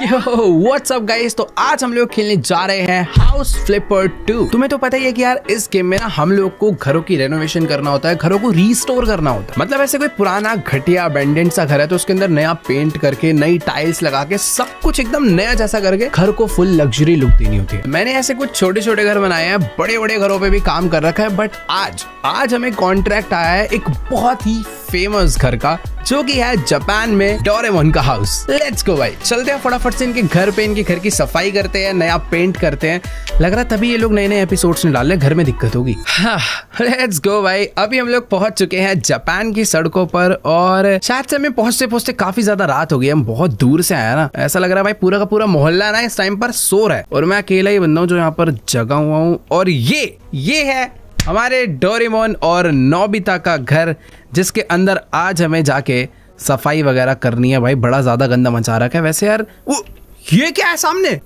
What's up guys, तो आज हम लोग खेलने जा रहे हैं हाउस फ्लिपर 2। तुम्हें तो पता ही है कि यार इस गेम में ना हम लोग को घरों की रेनोवेशन करना होता है, घरों को रीस्टोर करना होता है। मतलब ऐसे कोई पुराना घटिया अबेंडेंट सा घर है तो उसके अंदर नया पेंट करके, नई टाइल्स लगा के, सब कुछ एकदम नया जैसा करके घर को फुल लग्जरी लुक देनी होती है। मैंने ऐसे कुछ छोटे छोटे घर बनाए हैं, बड़े बड़े घरों पे भी काम कर रखा है, बट आज हमें कॉन्ट्रैक्ट आया है एक बहुत ही फेमस घर का, जो कि है जापान में डोरेमोन का हाउस। लेट्स गो भाई, चलते हैं फटाफट से इनके घर पे, इनके घर की सफाई करते हैं, नया पेंट करते हैं। लग रहा है तभी ये लोग नए नए एपिसोड्स में डाल रहे, घर में दिक्कत होगी। लेट्स गो भाई, अभी हम लोग पहुंच चुके हैं जापान की सड़कों पर, और शायद से हमें पहुंचते पहुंचते काफी ज्यादा रात हो गई। हम बहुत दूर से आया ना, ऐसा लग रहा है भाई पूरा का पूरा मोहल्ला ना इस टाइम पर सो रहा है, और मैं अकेला ही बंदा हूँ जो यहाँ पर जगा हुआ हूँ। और ये है हमारे डोरेमोन और नोबिता का घर, जिसके अंदर आज हमें जाके सफाई वगैरह करनी है। भाई बड़ा ज्यादा गंदा मचा रखा है। वैसे यार ये क्या है सामने?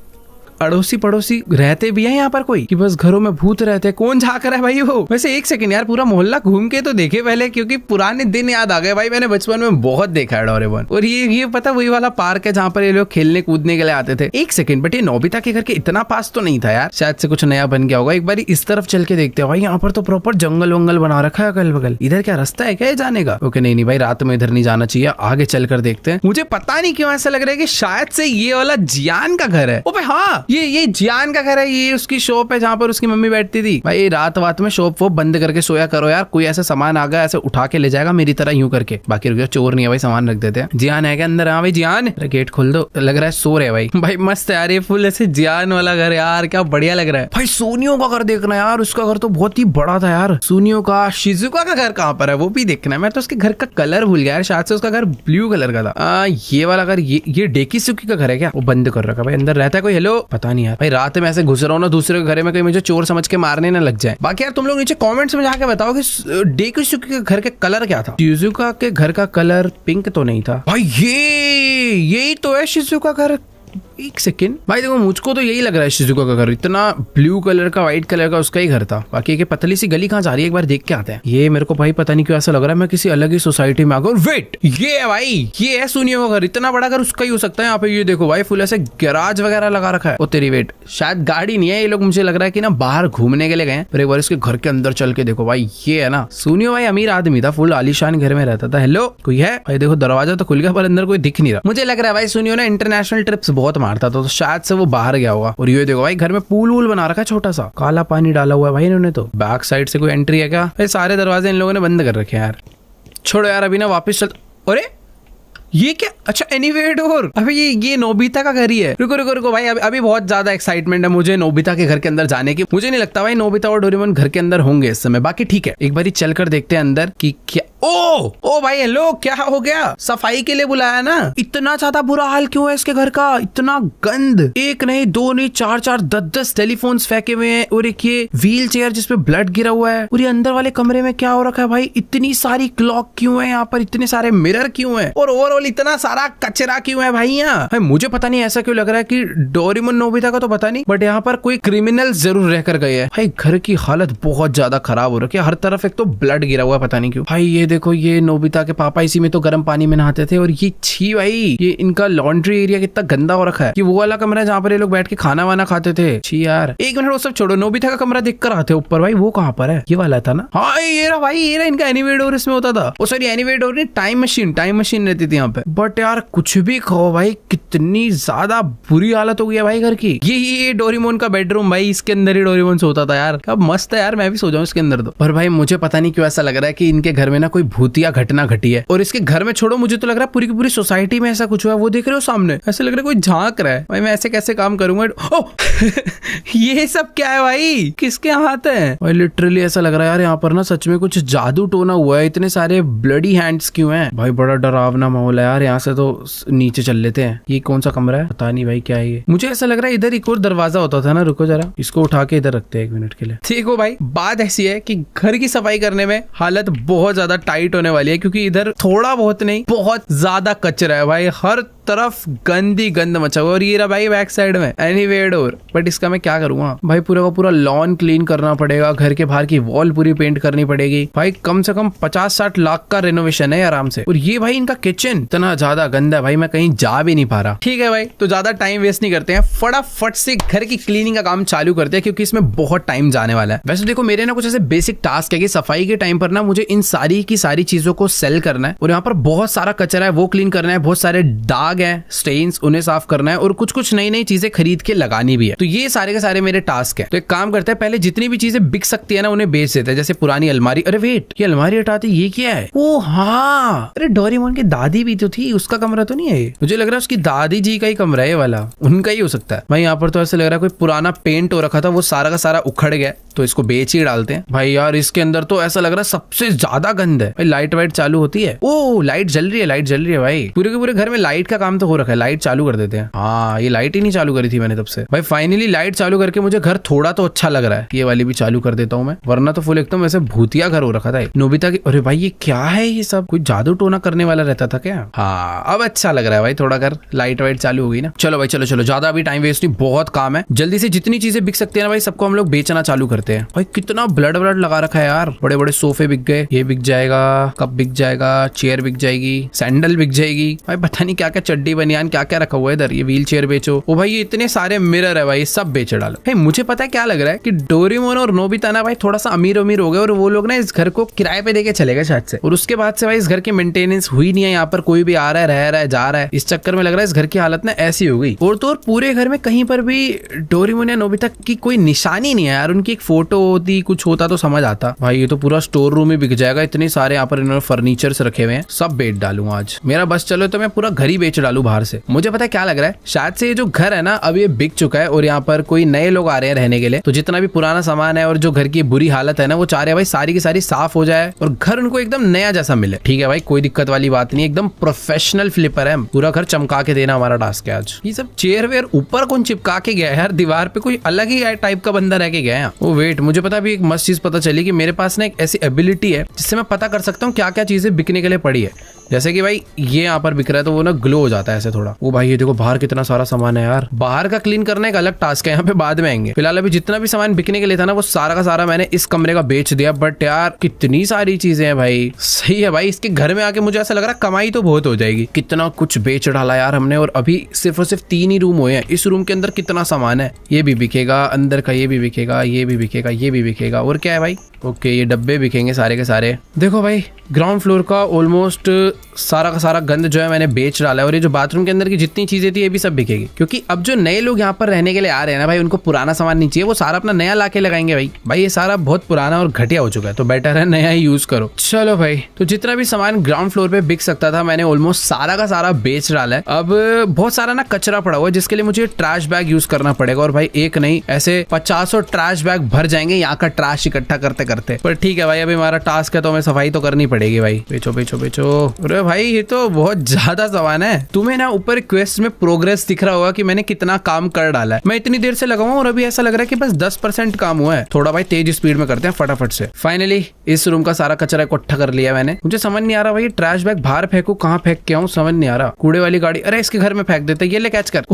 अड़ोसी पड़ोसी रहते भी हैं यहाँ पर कोई, कि बस घरों में भूत रहते हैं? कौन झाँक रहा है भाई वो? वैसे एक सेकंड यार, पूरा मोहल्ला घूम के तो देखे पहले, क्योंकि पुराने दिन याद आ गए भाई। मैंने बचपन में बहुत देखा है डोरेमोन। और ये पता वही वाला पार्क है जहाँ पर ये लोग खेलने कूदने के लिए आते थे। एक सेकंड, बट ये नोबिता के घर के इतना पास तो नहीं था यार, शायद से कुछ नया बन गया होगा। एक बार इस तरफ चल के देखते हैं। भाई यहाँ पर तो प्रॉपर जंगल वंगल बना रखा है अगल बगल। इधर क्या रास्ता है क्या जाने का? ओके नहीं भाई, रात में इधर नहीं जाना चाहिए, आगे चल कर देखते हैं। मुझे पता नहीं क्यों ऐसा लग रहा है कि शायद से ये वाला जियान का घर है। ओ भाई हाँ, ये जियान का घर है। ये उसकी शॉप है जहाँ पर उसकी मम्मी बैठती थी। भाई रात में शॉप वो बंद करके सोया करो यार। कोई ऐसा सामान आ गया ऐसे उठा के ले जाएगा मेरी तरह यूं करके। बाकी रुक जाओ, चोर नहीं है भाई, सामान रख देते हैं। जियान है क्या अंदर? हाँ भाई जियान, गेट खोल दो। लग रहा है सो रहे भाई। भाई मस्त है यार, ये फुल ऐसे जियान वाला घर यार, क्या बढ़िया लग रहा है। भाई सोनियो का घर देखना यार, उसका घर तो बहुत ही बड़ा था यार। सोनियो का, शिजुका का घर कहाँ पर है वो भी देखना है। मैं तो उसके घर का कलर भूल गया यार, शायद से उसका घर ब्लू कलर का था। ये वाला घर, ये डेकिसुकी का घर है क्या? वो बंद कर रखा भाई, अंदर रहता है कोई? हेलो, पता नहीं यार भाई, रात में ऐसे घुस रहा हूँ ना दूसरे के घर में, कहीं मुझे चोर समझ के मारने ना लग जाए। बाकी यार तुम लोग नीचे कमेंट्स में जाके बताओ कि डेकिसुकी के घर के कलर क्या था। शिजुका के घर का कलर पिंक तो नहीं था भाई। यही तो है शिजुका का घर। एक सेकेंड भाई, देखो मुझको तो यही लग रहा है शिजुका का घर इतना ब्लू कलर का, व्हाइट कलर का उसका ही घर था। बाकी ये पतली सी गली कहाँ जा रही है, एक बार देख के आते हैं। ये मेरे को भाई पता नहीं क्यों ऐसा लग रहा है मैं किसी अलग ही सोसाइटी में आ गया। वेट, ये है भाई, ये है सोनियो का घर। इतना बड़ा घर उसका ही हो सकता है। यहाँ पे ये देखो भाई, फुल ऐसे गैराज वगैरह लगा रखा है। ओ तेरी, वेट, शायद गाड़ी नहीं है। ये लोग मुझे लग रहा है कि ना बाहर घूमने के लिए गए, पर एक बार इसके घर के अंदर चल के देखो भाई। ये है ना सोनियो भाई, अमीर आदमी था, फुल आलीशान घर में रहता था। हेलो, कोई है भाई? देखो दरवाजा तो खुल गया पर अंदर कोई दिख नहीं रहा। मुझे लग रहा है भाई सोनियो ना इंटरनेशनल ट्रिप्स बहुत मारता था, तो शायद से वो बाहर गया होगा। और ये देखो भाई, घर में पूल वूल बना रखा है छोटा सा, काला पानी डाला हुआ है भाई इन्होंने तो। बैक साइड से कोई एंट्री है क्या? भाई सारे दरवाजे इन लोगों ने बंद कर रखे हैं यार। छोड़ो यार, अभी ना वापस चल। अरे ये क्या? अच्छा एनीवे डोर। अभी ये नोबिता का घर ही है। रुको भाई, अभी बहुत ज्यादा एक्साइटमेंट है मुझे नोबिता के घर के अंदर जाने की। मुझे नहीं लगता भाई नोबिता और डोरेमोन घर के अंदर होंगे इस समय। बाकी ठीक है, एक बार चल कर देखते हैं अंदर कि क्या। ओ भाई हेलो, क्या हो गया? सफाई के लिए बुलाया ना? इतना ज्यादा बुरा हाल क्यों है इसके घर का? इतना गंद, एक नहीं, दो नहीं, चार 10 टेलीफोन्स फेंके हुए हैं, और एक ये व्हील चेयर जिसपे ब्लड गिरा हुआ है। और ये अंदर वाले कमरे में क्या हो रखा है भाई? इतनी सारी क्लॉक क्यों है यहाँ पर? इतने सारे मिरर क्यों है? और ओवरऑल इतना सारा कचरा क्यों है भाई यहाँ? भाई मुझे पता नहीं ऐसा क्यों लग रहा है कि डोरेमोन नोबिता का तो पता नहीं, बट यहाँ पर कोई क्रिमिनल जरूर रहकर गए हैं। भाई घर की हालत बहुत ज्यादा खराब हो रखी है, हर तरफ एक तो ब्लड गिरा हुआ है, पता नहीं क्यों। भाई ये देखो, ये नोबिता के पापा इसी में तो गर्म पानी में नहाते थे। और ये छी भाई, ये इनका लॉन्ड्री एरिया कितना गंदा हो रखा है। ये वो वाला कमरा है जहाँ पर ये लोग बैठ के खाना वाना खाते थे। छी यार, एक मिनट वो सब छोड़ो, नोबिता का कमरा देख कर आते ऊपर। भाई वो कहाँ पर है? ये वाला था ना? हाँ ये रहा भाई, ये रहा इनका एनीवे डोर इसमें होता था। ओ सॉरी, एनीवे डोर नहीं, टाइम मशीन रहती थी यहाँ पे। बट यार कुछ भी कहो भाई, कितनी ज्यादा बुरी हालत हो गई है भाई घर की। ये डोरेमोन का बेडरूम भाई, इसके अंदर ही डोरेमोन सोता था यार। क्या मस्त है यार, मैं भी सो जाऊं इसके अंदर तो। पर भाई मुझे पता नहीं क्यों ऐसा लग रहा है कि इनके घर में ना कोई भूतिया घटना घटी है। और इसके घर में छोड़ो, मुझे तो लग रहा है पूरी की पूरी सोसाइटी में ऐसा कुछ हुआ है। वो देख रहे हो सामने, ऐसे लग रहा है कोई झांक रहा है। भाई मैं ऐसे कैसे काम करूंगा? ये सब क्या है भाई? किसके हाथ है भाई? लिटरली ऐसा लग रहा है यार यहाँ पर ना सच में कुछ जादू टोना हुआ है। इतने सारे ब्लडी हैंड्स क्यों हैं भाई? बड़ा डरावना माहौल है यार। यहाँ से तो नीचे चल लेते हैं। ये कौन सा कमरा है? पता नहीं भाई क्या है ये। मुझे ऐसा लग रहा है इधर एक और दरवाजा होता था ना। रुको जरा, इसको उठा के इधर रखते हैं 1 मिनट के लिए। देखो भाई, बात ऐसी है कि घर की सफाई करने में हालत बहुत ज्यादा टाइट होने वाली है, क्योंकि इधर थोड़ा बहुत नहीं, बहुत ज्यादा कचरा है भाई। हर तरफ गंदी गंद मचा हुआ। और ये रहा भाई बैक साइड में एनीवे डोर। बट इसका मैं क्या करूंगा भाई, पूरा का पूरा लॉन क्लीन करना पड़ेगा, घर के बाहर की वॉल पूरी पेंट करनी पड़ेगी भाई। कम से कम 50-60 लाख का रेनोवेशन है आराम से। और ये भाई इनका किचन इतना ज्यादा गंदा है भाई, मैं कहीं जा भी नहीं पा रहा। ठीक है भाई, तो ज्यादा टाइम वेस्ट नहीं करते हैं, फटाफट से घर की क्लीनिंग का काम चालू करते हैं, क्योंकि इसमें बहुत टाइम जाने वाला है। वैसे देखो मेरे ना कुछ ऐसे बेसिक टास्क है कि सफाई के टाइम पर ना मुझे इन सारी की सारी चीजों को सेल करना है, और यहाँ पर बहुत सारा कचरा है वो क्लीन करना है, बहुत सारे दाग है, स्टेन्स, उन्हें साफ करना है, और कुछ कुछ नई नई चीजें खरीद के लगानी भी है। तो ये सारे के सारे मेरे टास्क है। तो एक काम करते हैं, पहले जितनी भी चीजें बिक सकती है ना उन्हें बेच देते हैं। जैसे पुरानी अलमारी, अरे वेट, ये अलमारी हटाती, ये क्या है? ओ हाँ, अरे डोरेमोन की दादी भी तो थी, उसका कमरा तो नहीं है? मुझे लग रहा है उसकी दादी जी का ही कमरा है वाला, उनका ही हो सकता है भाई। यहाँ पर तो ऐसे लग रहा है कोई पुराना पेंट हो रखा था, वो सारा का सारा उखड़ गया, तो इसको बेच ही डालते हैं भाई। यार इसके अंदर तो ऐसा लग रहा है सबसे ज्यादा गंद है भाई। लाइट वाइट चालू होती है, ओ लाइट जल रही है, लाइट जल रही है भाई। पूरे के पूरे घर में लाइट का काम तो हो रखा है, लाइट चालू कर देते हैं। हाँ, ये लाइट ही नहीं चालू करी थी मैंने तब से भाई। फाइनली लाइट चालू करके मुझे घर थोड़ा तो अच्छा लग रहा है। ये वाली भी चालू कर देता हूँ मैं, वरना तो फुल एकदम वैसे भूतिया घर हो रखा था नोबिता की। अरे भाई ये क्या है, ये सब कोई जादू टोना करने वाला रहता था क्या? हाँ अब अच्छा लग रहा है भाई, थोड़ा घर लाइट वाइट चालू हो गई ना। चलो भाई चलो चलो, ज्यादा अभी टाइम वेस्ट नहीं, बहुत काम है। जल्दी से जितनी चीजें बिक सकती है ना भाई, सबको हम लोग बेचना चालू करते हैं। भाई कितना ब्लड ब्लड लगा रखा है यार। बड़े बड़े सोफे बिक गए, ये बिक जाएगा, कप बिक जाएगा, चेयर बिक जाएगी, सैंडल बिक जाएगी भाई। पता नहीं क्या क्या चड्डी बनियान क्या क्या रखा हुआ है इधर। ये व्हील चेयर बेचो। ओ भाई ये इतने सारे मिरर है भाई, सब बेच डालो। भाई मुझे पता है क्या लग रहा है कि डोरेमोन और नोबिता ना भाई थोड़ा सा अमीर अमीर हो गए, और वो लोग ना इस घर को किराए पे देके चले गए शायद से। और उसके बाद से भाई इस घर की मेंटेनेंस हुई नहीं है। यहाँ पर कोई भी आ रहा है, रह रहा है, जा रहा है। इस चक्कर में लग रहा है इस घर की हालत ना ऐसी हो गई। और तो और पूरे घर में कहीं पर भी डोरेमोन या नोबिता की कोई निशानी नहीं है यार। उनकी एक फोटो होती, कुछ होता तो समझ आता भाई। ये तो पूरा स्टोर रूम ही बिक जाएगा, इतने सारे यहाँ पर इन्होंने फर्नीचर्स रखे हुए हैं, सब बेच डालूंगा आज। मेरा बस चलो तो मैं पूरा घर ही बेच डालू बाहर से। मुझे पता है क्या लग रहा है, शायद से ये जो घर है ना अब ये बिक चुका है, और यहाँ पर कोई नए लोग आ रहे हैं रहने के लिए। तो जितना भी पुराना सामान है और जो घर की बुरी हालत है ना, वो चाह रहे हैं भाई सारी की सारी साफ हो जाए और घर उनको एकदम नया जैसा मिले। ठीक है भाई, कोई दिक्कत वाली बात नहीं, एकदम प्रोफेशनल फ्लिपर है। पूरा घर चमका के देना हमारा टास्क है आज। ये सब चेयर वेयर ऊपर कौन चिपका के गया है यार दीवार पे? कोई अलग ही टाइप का बंदा रह के गया है। ओ वेट, मुझे पता भी एक मस्त चीज पता चली कि मेरे पास ना एक ऐसी एबिलिटी है जिससे मैं पता कर सकता हूँ क्या क्या चीजें बिकने के लिए पड़ी है। जैसे कि भाई ये यहाँ पर बिक रहा है तो वो ना ग्लो हो जाता है ऐसे थोड़ा। वो भाई ये देखो बाहर कितना सारा सामान है यार। बाहर का क्लीन करना एक अलग टास्क है, यहाँ पे बाद में आएंगे। फिलहाल अभी जितना भी सामान बिकने के लिए था ना वो सारा का सारा मैंने इस कमरे का बेच दिया। बट यार कितनी सारी चीजें हैं भाई। सही है भाई, इसके घर में आके मुझे ऐसा लग रहा है कमाई तो बहुत हो जाएगी। कितना कुछ बेच डाला यार हमने, और अभी सिर्फ और सिर्फ 3 ही रूम हुए हैं। इस रूम के अंदर कितना सामान है, ये भी बिकेगा, अंदर का ये भी बिकेगा, ये भी बिकेगा, ये भी बिकेगा। और क्या है भाई, ओके ये डब्बे बिकेंगे सारे के सारे। देखो भाई ग्राउंड फ्लोर का ऑलमोस्ट सारा का सारा गंद जो है मैंने बेच डाला है, और ये जो बाथरूम के अंदर की जितनी चीजें थी ये भी सब बिकेगी। क्योंकि अब जो नए लोग यहाँ पर रहने के लिए आ रहे हैं ना भाई, उनको पुराना सामान नहीं चाहिए, वो सारा अपना नया लाके लगाएंगे भाई। भाई ये सारा बहुत पुराना और घटिया हो चुका है, तो बेटर है नया ही यूज करो। चलो भाई, तो जितना भी सामान ग्राउंड फ्लोर पे बिक सकता था मैंने ऑलमोस्ट सारा का सारा बेच डाला है। अब बहुत सारा ना कचरा पड़ा हुआ है जिसके लिए मुझे ट्रैश बैग यूज करना पड़ेगा। और भाई एक नहीं ऐसे 50 ट्रैश बैग भर जाएंगे यहाँ का ट्रैश इकट्ठा करते करते। पर ठीक है भाई, अभी हमारा टास्क है तो हमें सफाई तो करनी पड़ेगी भाई। बेचो बेचो बेचो। अरे भाई ये तो बहुत ज्यादा सामान है। तुम्हें ना ऊपर क्वेस्ट में प्रोग्रेस दिख रहा होगा कि मैंने कितना काम कर डाला है। मैं इतनी देर से लगा हूं और अभी ऐसा लग रहा है कि बस 10% काम हुआ है। थोड़ा भाई तेज स्पीड में करते हैं फटाफट से। फाइनली इस रूम का सारा कचरा इकट्ठा कर लिया मैंने। मुझे समझ नहीं आ रहा भाई ट्रैश बैग बाहर फेंकू कहाँ फेंक के आऊं, समझ नहीं आ रहा। कूड़े वाली गाड़ी, अरे इसके घर में फेंक देते, ये ले कैच कर।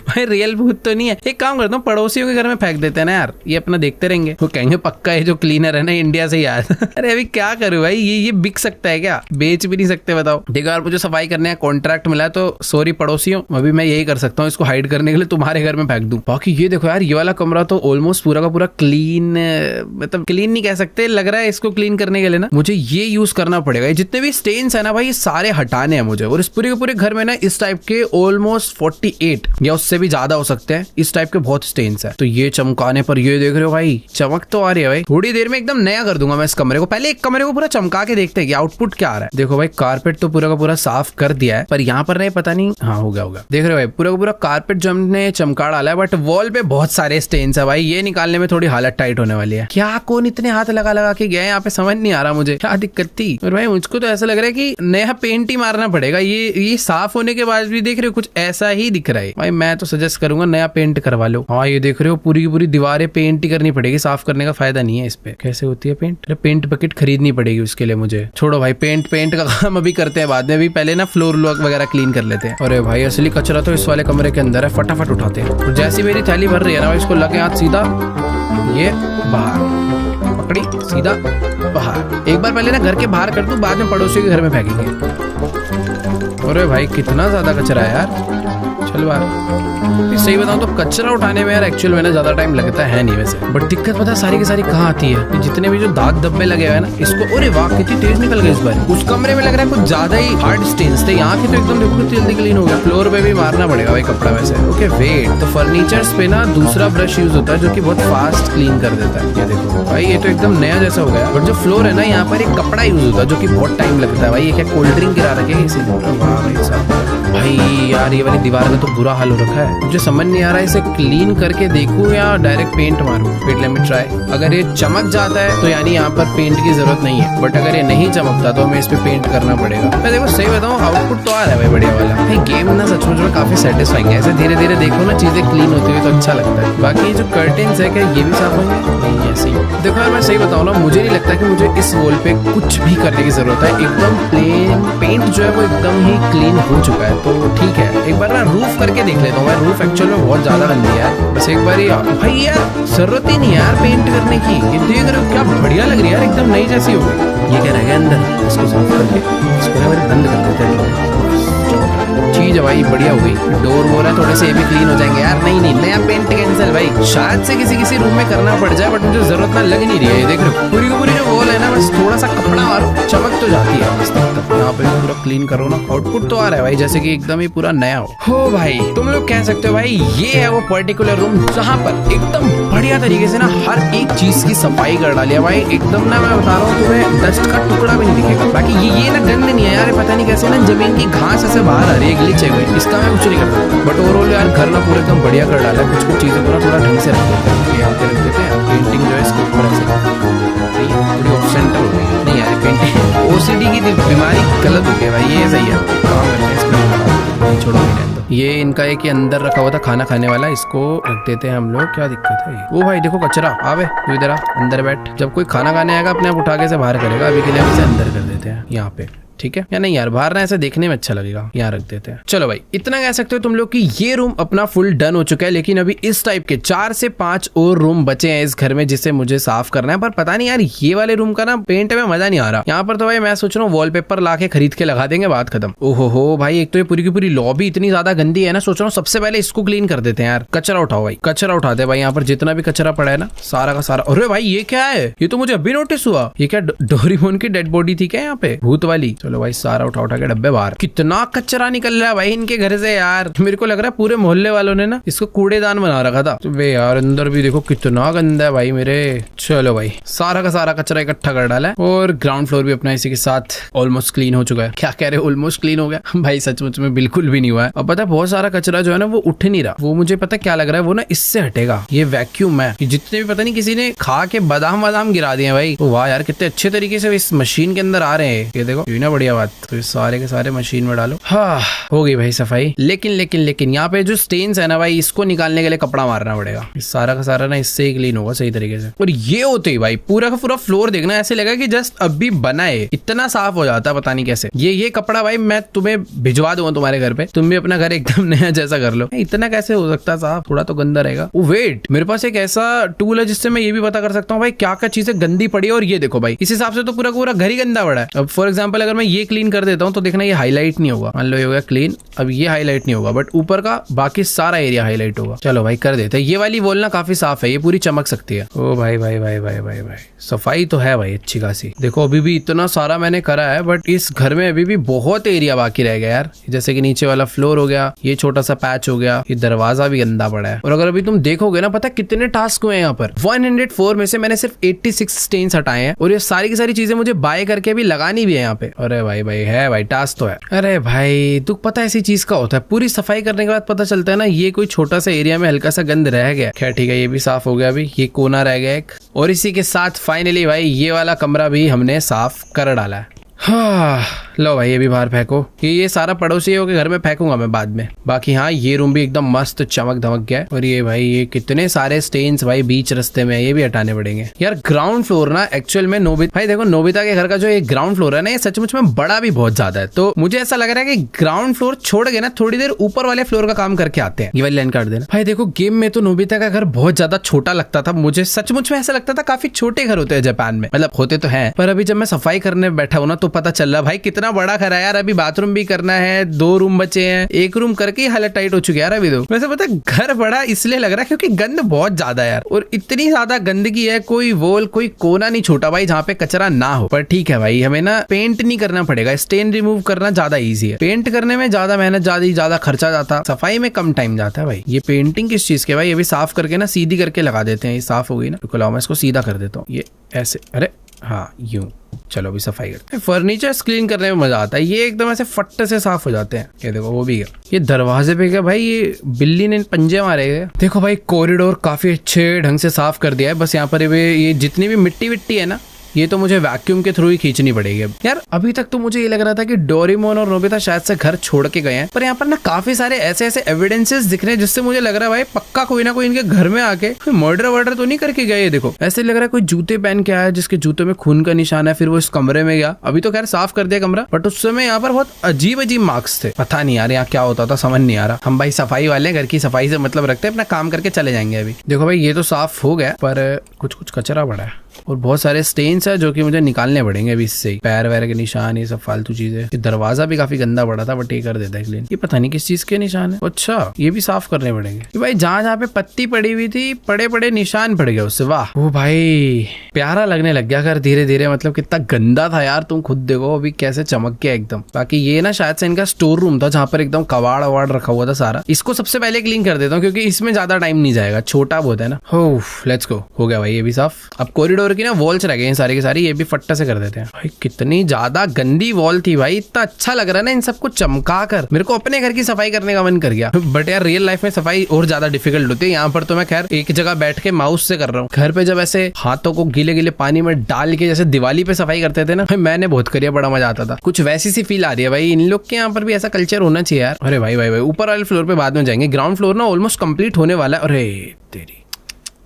भाई रियल भूत तो नहीं है। एक काम करता हूँ, पड़ोसियों के घर में फेंक देते हैं ना यार, ये अपना देखते रहेंगे। वो कहेंगे पक्का ये जो क्लीनर है ना इंडिया से ही आया। अरे अभी क्या करूँ भाई, ये बिक सकता है क्या? बेच भी नहीं सकते बताओ। देखो यार मुझे सफाई करने का कॉन्ट्रैक्ट मिला है, तो सॉरी पड़ोसियों, अभी मैं यही कर सकता हूँ, इसको हाइड करने के लिए तुम्हारे घर में फेंक दूं। बाकी ये देखो यार, ये वाला कमरा तो ऑलमोस्ट पूरा का पूरा क्लीन, मतलब क्लीन नहीं कह सकते, लग रहा है इसको क्लीन करने के लिए ना मुझे ये यूज करना पड़ेगा। जितने भी स्टेन्स है ना भाई, ये सारे हटाने हैं मुझे। और इस पूरे के पूरे घर में ना इस टाइप के ऑलमोस्ट 48 या उससे भी ज्यादा हो सकते हैं, इस टाइप के बहुत स्टेन्स है। तो ये चमकाने पर ये देख रहे हो भाई, चमक तो आ रही है भाई। थोड़ी देर में एकदम नया कर दूंगा मैं इस कमरे को। पहले एक कमरे को पूरा चमका के देखते हैं कि आउटपुट क्या आ रहा है। देखो भाई कारपेट तो पूरा का पूरा साफ कर दिया है, पर यहाँ पर नहीं, पता नहीं, हाँ हो गया होगा। देख रहे हो भाई पूरा का पूरा कारपेट जो हमने चमका डाला है, बट वॉल पे बहुत सारे स्टेन्स है भाई। ये निकालने में थोड़ी हालत टाइट होने वाली है। क्या कौन इतने हाथ लगा लगा के गया यहाँ पे, समझ नहीं आ रहा मुझे क्या दिक्कत थी। और भाई मुझको तो ऐसा लग रहा है कि नया पेंट ही मारना पड़ेगा। ये साफ होने के बाद भी देख रहे हो कुछ ऐसा ही दिख रहा है भाई। मैं तो सजेस्ट करूंगा नया पेंट करवा लो। हाँ ये देख रहे हो पूरी की पूरी दीवारें पेंट ही करनी पड़ेगी, साफ करने का फायदा नहीं है इस पे। कैसे होती है पेंट? पेंट बकेट खरीदनी पड़ेगी उसके लिए। मिले मुझे। छोड़ो भाई, पेंट का काम अभी करते हैं बाद में, भी पहले ना फ्लोर वगैरह क्लीन कर लेते हैं। अरे भाई असली कचरा तो इस वाले कमरे के अंदर है, फटाफट उठाते हैं। और जैसी मेरी थैली भर रही है ना, इसको लगे हाथ सीधा, ये बाहर पकड़ी, सीधा बाहर। एक बार पहले ना घर के बाहर कर दूं, बाद में पड़ोसियों के घर में फेंकेंगे। अरे भाई कितना ज्यादा कचरा है यार, चल बाहर। सही बताऊं तो कचरा उठाने में यार एक्चुअल में ना ज्यादा टाइम लगता है नहीं वैसे, बट दिक्कत पता है सारी की सारी कहाँ आती है, जितने भी जो दाग धब्बे लगे हुए हैं ना इसको। अरे वाह कितनी तेज निकल गई इस बार। उस कमरे में लग रहा है कुछ ज्यादा ही हार्ड स्टेन्स थे, यहाँ की तो एकदम देखो कितनी जल्दी क्लीन हो गया। फ्लोर पे भी मारना पड़ेगा भाई कपड़ा वैसे। ओके वेट, तो फर्नीचर्स पे ना दूसरा ब्रश यूज होता है जो की बहुत फास्ट क्लीन कर देता है। ये देखो भाई, ये तो एकदम नया जैसा हो गया। बट जो फ्लोर है ना, यहाँ पर एक कपड़ा यूज होता है जो की बहुत टाइम लगता है भाई। ये क्या कोल्ड ड्रिंक गिरा रखे है इसी। भाई यार ये वाली दीवार का तो बुरा हाल हो रखा है, मुझे समझ नहीं आ रहा है इसे क्लीन करके देखूं या डायरेक्ट पेंट मारूं। Wait let me try. अगर ये चमक जाता है तो यानी यहाँ पर पेंट की जरूरत नहीं है, बट अगर ये नहीं चमकता तो हमें इस पे पेंट करना पड़ेगा। मैं देखो सही बताऊं, आउटपुट तो आ रहा है भाई बढ़िया वाला। भाई गेम ना सचमुच में काफी सेटिस्फाइंग है, ऐसे धीरे धीरे देखो ना चीजें क्लीन होती हुई तो अच्छा लगता है। बाकी जो कर्टेन्स है क्या ये भी साफ होंगे? नहीं ऐसे ही। देखो यार मैं सही बताऊं ना, मुझे नहीं लगता कि मुझे इस वॉल पे कुछ भी करने की जरूरत है। एकदम प्लेन पेंट जो है वो एकदम ही क्लीन हो चुका है, तो ठीक है। एक बार ना रूफ करके देख लेता हूँ। रूफ एक्चुअल में बहुत ज्यादा गंदी है, बस एक बार भाई यार जरूरत ही नहीं है यार पेंट करने की। ये देख रहे हो क्या बढ़िया लग रही है यार, एकदम नई जैसी हो गई। ये क्या रह गया अंदर, इसको साफ करके इसको बंद कर देते हैं। चीज है भाई बढ़िया हो गई। डोर वोर है थोड़े से ये भी क्लीन हो जाएंगे यार। नहीं नया पेंट कैंसिल भाई, शायद से किसी रूम में करना पड़ जाए, बट मुझे जरूरत ना लग नहीं रही है। देख रहे हो पूरी की पूरी जो वॉल है ना, बस थोड़ा सा कपड़ा और चमक तो जाती है बस तक। यहाँ पे पूरा क्लीन करो ना, आउटपुट तो आ रहा है भाई जैसे कि एकदम ही पूरा नया हो भाई। तुम लोग कह सकते हो भाई ये है वो पर्टिकुलर रूम जहाँ पर एकदम बढ़िया तरीके से ना हर एक चीज की सफाई कर डाली है भाई। एकदम ना मैं बता रहा हूँ तुम्हें डस्ट का टुकड़ा भी नहीं दिखेगा। बाकी ये ना गंद नहीं है यार, पता नहीं कैसे ना जमीन की घास ऐसे बाहर आ रही है, ग्लिच है भाई, इसका मैं कुछ नहीं कर सकता। बट ओवरऑल यार घर ना पूरा एकदम बढ़िया कर डाला है। कुछ चीजें को ना थोड़ा ढंग से रख देते हैं, यहाँ पे रख देते हैं। पेंटिंग जो है इसके ऊपर ऐसे थोड़ी ऑफ सेंटर हो गई। नहीं यार पेंटिंग ओसीडी की बीमारी गलत हो गई भाई, ये सही है काम करते हैं इसमें। छोड़ो ये इनका एक ही अंदर रखा हुआ था खाना खाने वाला, इसको रख देते हैं हम लोग। क्या दिक्कत है? वो भाई देखो कचरा आवे, तू इधर आ, अंदर बैठ। जब कोई खाना खाने आएगा अपने आप उठा के से बाहर करेगा, अभी के लिए हम इसे अंदर कर देते हैं यहाँ पे, ठीक है? या नहीं यार बाहर ना ऐसे देखने में अच्छा लगेगा, यहाँ रख देते हैं। चलो भाई इतना कह सकते हो तुम लोग कि ये रूम अपना फुल डन हो चुका है, लेकिन अभी इस टाइप के 4 से 5 और रूम बचे हैं इस घर में जिसे मुझे साफ करना है। पर पता नहीं यार ये वाले रूम का ना पेंट में मजा नहीं आ रहा। यहाँ पर तो भाई मैं सोच रहा हूँ वॉलपेपर ला के खरीद के लगा देंगे, बात खत्म। ओहो हो भाई, एक तो ये पूरी की पूरी लॉबी इतनी ज्यादा गंदी है ना, सोच रहा हूँ सबसे पहले इसको क्लीन कर देते हैं यार। कचरा उठाओ भाई, कचरा उठाते भाई। यहाँ पर जितना भी कचरा पड़ा है ना सारा का सारा। अरे भाई ये क्या है? ये तो मुझे अभी नोटिस हुआ। ये क्या डोरेमोन की डेड बॉडी थी क्या यहाँ पे, भूत वाली? चलो भाई सारा उठा के डब्बे बाहर। कितना कचरा निकल रहा है भाई इनके घर से यार, मेरे को लग रहा है पूरे मोहल्ले वालों ने ना इसको कूड़ेदान बना रखा था। तो वे यार अंदर भी देखो कितना गंदा है भाई मेरे। चलो भाई सारा का सारा कचरा इकट्ठा कर डाला है, और ग्राउंड फ्लोर भी अपना इसी के साथ ऑलमोस्ट क्लीन हो चुका है। क्या कह रहे, ऑलमोस्ट क्लीन हो गया भाई? सचमुच में बिल्कुल भी नहीं हुआ है। अब पता है बहुत सारा कचरा जो है ना वो उठ नहीं रहा, वो मुझे पता क्या लग रहा है, वो ना इससे हटेगा। ये वैक्यूम है, जितने भी पता नहीं किसी ने खा के बादाम वादाम गिरा दिए भाई। वाह यार कितने अच्छे तरीके से इस मशीन के अंदर आ रहे हैं। ये देखो ना बढ़िया बात। तो सारे के सारे मशीन में डालो। हाँ हो गई भाई सफाई। लेकिन यहाँ पे जो स्टेन्स है ना भाई, इसको निकालने के लिए कपड़ा मारना पड़ेगा। इस सारा का सारा ना इससे ही क्लीन होगा सही तरीके से। और ये होते ही भाई पूरा का पूरा फ्लोर देखना ऐसे लगा कि जस्ट अभी बना है, इतना साफ हो जाता है पता नहीं कैसे। ये कपड़ा भाई मैं तुम्हें भिजवा दूंगा तुम्हारे घर पे, तुम भी अपना घर एकदम नया जैसा कर लो। इतना कैसे हो सकता है साफ? थोड़ा तो गंदा रहेगा। वेट, मेरे पास एक ऐसा टूल है जिससे मैं ये भी पता कर सकता हूँ भाई क्या क्या चीजें गंदी पड़ी है। और ये देखो भाई इस हिसाब से तो पूरा पूरा घर ही गंदा पड़ा है। अब फॉर एग्जाम्पल अगर मैं ये क्लीन कर देता हूँ तो देखना ये हाईलाइट नहीं होगा। मान लो ये हो गया क्लीन, अब ये हाईलाइट नहीं होगा, बट ऊपर का बाकी सारा एरिया हाईलाइट होगा। चलो भाई कर देते हैं। ये वाली वॉल ना काफी साफ है, ये पूरी चमक सकती है। ओ भाई भाई भाई भाई भाई भाई सफाई तो है भाई अच्छी खासी। देखो अभी भी इतना सारा मैंने करा है, बट इस घर में अभी भी बहुत एरिया बाकी रह गया यार। जैसे कि नीचे वाला फ्लोर हो गया, ये छोटा सा पैच हो गया, ये दरवाजा भी गंदा पड़ा है। और अगर अभी तुम देखोगे ना, पता कितने टास्क हुए हैं यहाँ पर। 104 में से मैंने सिर्फ 86 स्टेन्स हटाए हैं, और ये सारी की सारी चीजें मुझे बाय करके भी लगानी भी है यहाँ पे। अरे भाई भाई है भाई टास्क तो है। अरे भाई दुख पता ऐसी चीज का होता है, पूरी सफाई करने के बाद पता चलता है ना ये कोई छोटा सा एरिया में हल्का सा गंद रह गया। खैर ठीक है, ये भी साफ हो गया। अभी ये कोना रह गया एक, और इसी के साथ फाइनली भाई ये वाला कमरा भी हमने साफ कर डाला है। हाँ लो भाई ये भी बाहर फेंको। ये सारा पड़ोसियों के घर में फेंकूंगा मैं बाद में। बाकी हाँ ये रूम भी एकदम मस्त चमक धमक गया है। और ये भाई ये कितने सारे स्टेन्स भाई बीच रास्ते में, ये भी हटाने पड़ेंगे यार। ग्राउंड फ्लोर ना एक्चुअल में नोबिता भाई देखो, नोबिता के घर का जो ये ग्राउंड फ्लोर है ना, ये सचमुच में बड़ा भी बहुत ज्यादा है। तो मुझे ऐसा लग रहा है कि ग्राउंड फ्लोर छोड़ के ना थोड़ी देर ऊपर वाले फ्लोर का काम करके आते हैं। ये वाली लाइन काट देना भाई। देखो गेम में तो नोबिता का घर बहुत ज्यादा छोटा लगता था मुझे, सचमुच में ऐसा लगता था काफी छोटे घर होते हैं जापान में, मतलब होते तो हैं, पर अभी जब मैं सफाई करने बैठा हूं ना तो पता चल रहा भाई कितना बड़ा घर है यार। अभी बाथरूम भी करना है, 2 रूम बचे हैं, 1 रूम करके ही हालत टाइट हो चुकी है यार अभी तो। वैसे पता है घर बड़ा इसलिए लग रहा है क्योंकि गंद बहुत ज्यादा है यार, और इतनी ज्यादा गंदगी है, कोई वॉल कोई कोना नहीं छोटा भाई जहाँ पे कचरा ना हो। पर ठीक है भाई, हमें ना पेंट नहीं करना पड़ेगा, स्टेन रिमूव करना ज्यादा ईजी है। पेंट करने में ज्यादा मेहनत ज्यादा खर्चा जाता, सफाई में कम टाइम जाता है भाई। ये पेंटिंग किस चीज के भाई, ये भी साफ करके ना सीधी करके लगा देते हैं। ये साफ हो गई ना, मैं इसको सीधा कर देता हूँ, ये ऐसे, अरे हाँ यूं। चलो अभी सफाई करते हैं। फर्नीचर क्लीन करने में मजा आता है, ये एकदम ऐसे फट से साफ हो जाते हैं। ये देखो वो भी है। ये दरवाजे पे क्या भाई, ये बिल्ली ने पंजे मारे गए। देखो भाई कॉरिडोर काफी अच्छे ढंग से साफ कर दिया है। बस यहाँ पर ये जितनी भी मिट्टी विट्टी है ना, ये तो मुझे वैक्यूम के थ्रू ही खींचनी पड़ेगी यार। अभी तक तो मुझे ये लग रहा था कि डोरेमोन और नोबिता शायद से घर छोड़ के गए हैं, पर यहाँ पर ना काफी सारे ऐसे एविडेंसेस दिख रहे हैं जिससे मुझे लग रहा है भाई पक्का कोई ना कोई इनके घर में आके मर्डर वर्डर तो नहीं करके गए। ये देखो ऐसे लग रहा है कोई जूते पहन के आया जिसके जूते में खून का निशान है, फिर वो इस कमरे में गया। अभी तो खैर साफ कर दिया कमरा, बट उस समय यहाँ पर बहुत अजीब मार्क्स थे। पता नहीं यार यहाँ क्या होता था, समझ नहीं आ रहा। हम भाई सफाई वाले घर की सफाई से मतलब रखते हैं, अपना काम करके चले जाएंगे। अभी देखो भाई ये तो साफ हो गया, पर कुछ कचरा पड़ा है और बहुत सारे स्टेन्स है जो कि मुझे निकालने पड़ेंगे अभी इससे। पैर वैर के निशान, ये सब फालतू चीजें। ये दरवाजा भी काफी गंदा पड़ा था, बट ये कर देता है क्लीन। ये पता नहीं किस चीज के निशान है। अच्छा ये भी साफ करने पड़ेंगे। ये भाई जहाँ पे पत्ती पड़ी हुई थी, बड़े निशान पड़ गए उससे। वाह ओ भाई प्यारा लगने लग गया घर धीरे धीरे। मतलब कितना गंदा था यार, तुम खुद देखो अभी कैसे चमक गया एकदम। बाकी ये ना शायद से इनका स्टोर रूम था जहाँ पर एकदम कबाड़ अवाड़ रखा हुआ था सारा। इसको सबसे पहले क्लीन कर देता हूँ क्योंकि इसमें ज्यादा टाइम नहीं जाएगा, छोटा बहुत है ना। लेट्स गो, हो गया भाई ये भी साफ। अब कॉरिडोर की ना वॉल्स रह गए हैं सारी की सारी, ये भी फट्टा से कर देते हैं। भाई कितनी ज्यादा गंदी वॉल थी भाई, इतना अच्छा लग रहा है ना इन सबको चमका कर। मेरे को अपने घर की सफाई करने का मन कर गया, बट यार रियल लाइफ में सफाई और ज्यादा डिफिकल्ट होती है। यहाँ पर तो मैं खैर एक जगह बैठ के माउस से कर रहा हूँ। घर पे जब ऐसे हाथों को गीले गीले पानी में डाल के जैसे दिवाली पे सफाई करते थे ना, मैंने बहुत करिया, बड़ा मजा आता था। कुछ वैसी सी फील आ रही है भाई। इन लोग के यहाँ पर भी ऐसा कल्चर होना चाहिए यार। अरे भाई ऊपर वाले फ्लोर पे बाद में जाएंगे। ग्राउंड फ्लोर ना ऑलमोस्ट कंप्लीट होने वाला है। अरे तेरी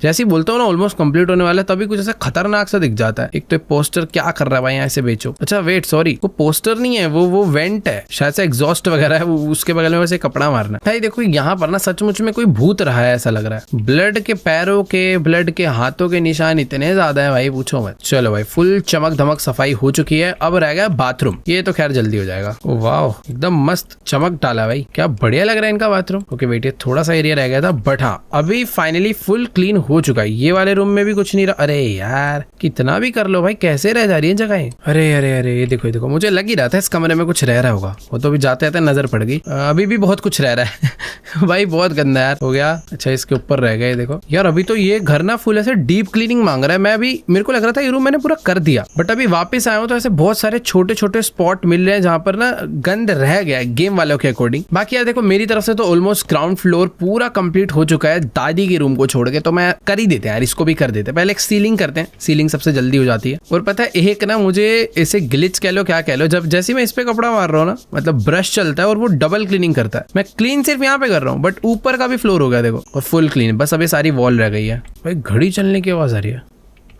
जैसे ही बोलता हूँ ना ऑलमोस्ट कंप्लीट होने वाला है, तभी कुछ ऐसा खतरनाक सा दिख जाता है। एक तो पोस्टर क्या कर रहा है भाई, यहाँ से बेचो। अच्छा वेट सॉरी, वो पोस्टर नहीं है, वो वेंट है शायद से, एग्जॉस्ट वगैरह है। उसके बगल में वैसे कपड़ा मारना भाई। देखो यहाँ पर ना सचमुच में कोई भूत रहा है ऐसा लग रहा है। ब्लड के पैरों के, ब्लड के हाथों के निशान इतने ज्यादा है भाई, पूछो मत। चलो भाई फुल चमक धमक सफाई हो चुकी है। अब रह गया बाथरूम, ये तो खैर जल्दी हो जाएगा। वाह एकदम मस्त चमक डाला भाई, क्या बढ़िया लग रहा है इनका बाथरूम। ओके वेट, थोड़ा सा एरिया रह गया था, बट हाँ अभी फाइनली फुल क्लीन हो चुका है। ये वाले रूम में भी कुछ नहीं रहा। अरे यार कितना भी कर लो भाई, कैसे रह जा रही है जगह। अरे देखो मुझे लग ही रहा था इस कमरे में कुछ रह रहा होगा। वो तो भी जाते जाते नजर पड़ गई। अभी भी बहुत कुछ रह रहा है भाई, बहुत गंदा यार हो गया। अच्छा इसके ऊपर रह गए देखो यार। अभी तो ये घर ना फुल ऐसे डीप क्लीनिंग मांग रहा है। मैं अभी मेरे को लग रहा था ये रूम मैंने पूरा कर दिया, बट अभी वापस आया हूँ तो ऐसे बहुत सारे छोटे छोटे स्पॉट मिल रहे हैं जहाँ पर ना गंद रह गया है गेम वालों के अकॉर्डिंग। बाकी यार देखो मेरी तरफ से तो ऑलमोस्ट ग्राउंड फ्लोर पूरा कंप्लीट हो चुका है, दादी के रूम को छोड़ के। तो मैं कर ही देते हैं यार, इसको भी कर देते हैं। पहले एक सीलिंग करते हैं, सीलिंग सबसे जल्दी हो जाती है। और पता है एक ना मुझे इसे ग्लिच कह लो क्या कह लो, जब जैसे मैं इस पे कपड़ा मार रहा हूँ ना, मतलब ब्रश चलता है और वो डबल क्लीनिंग करता है। मैं क्लीन सिर्फ यहाँ पे कर रहा हूँ, बट ऊपर का भी फ्लोर हो गया देखो, और फुल क्लीन। बस अभी सारी वॉल रह गई है। भाई घड़ी चलने की आवाज आ रही है,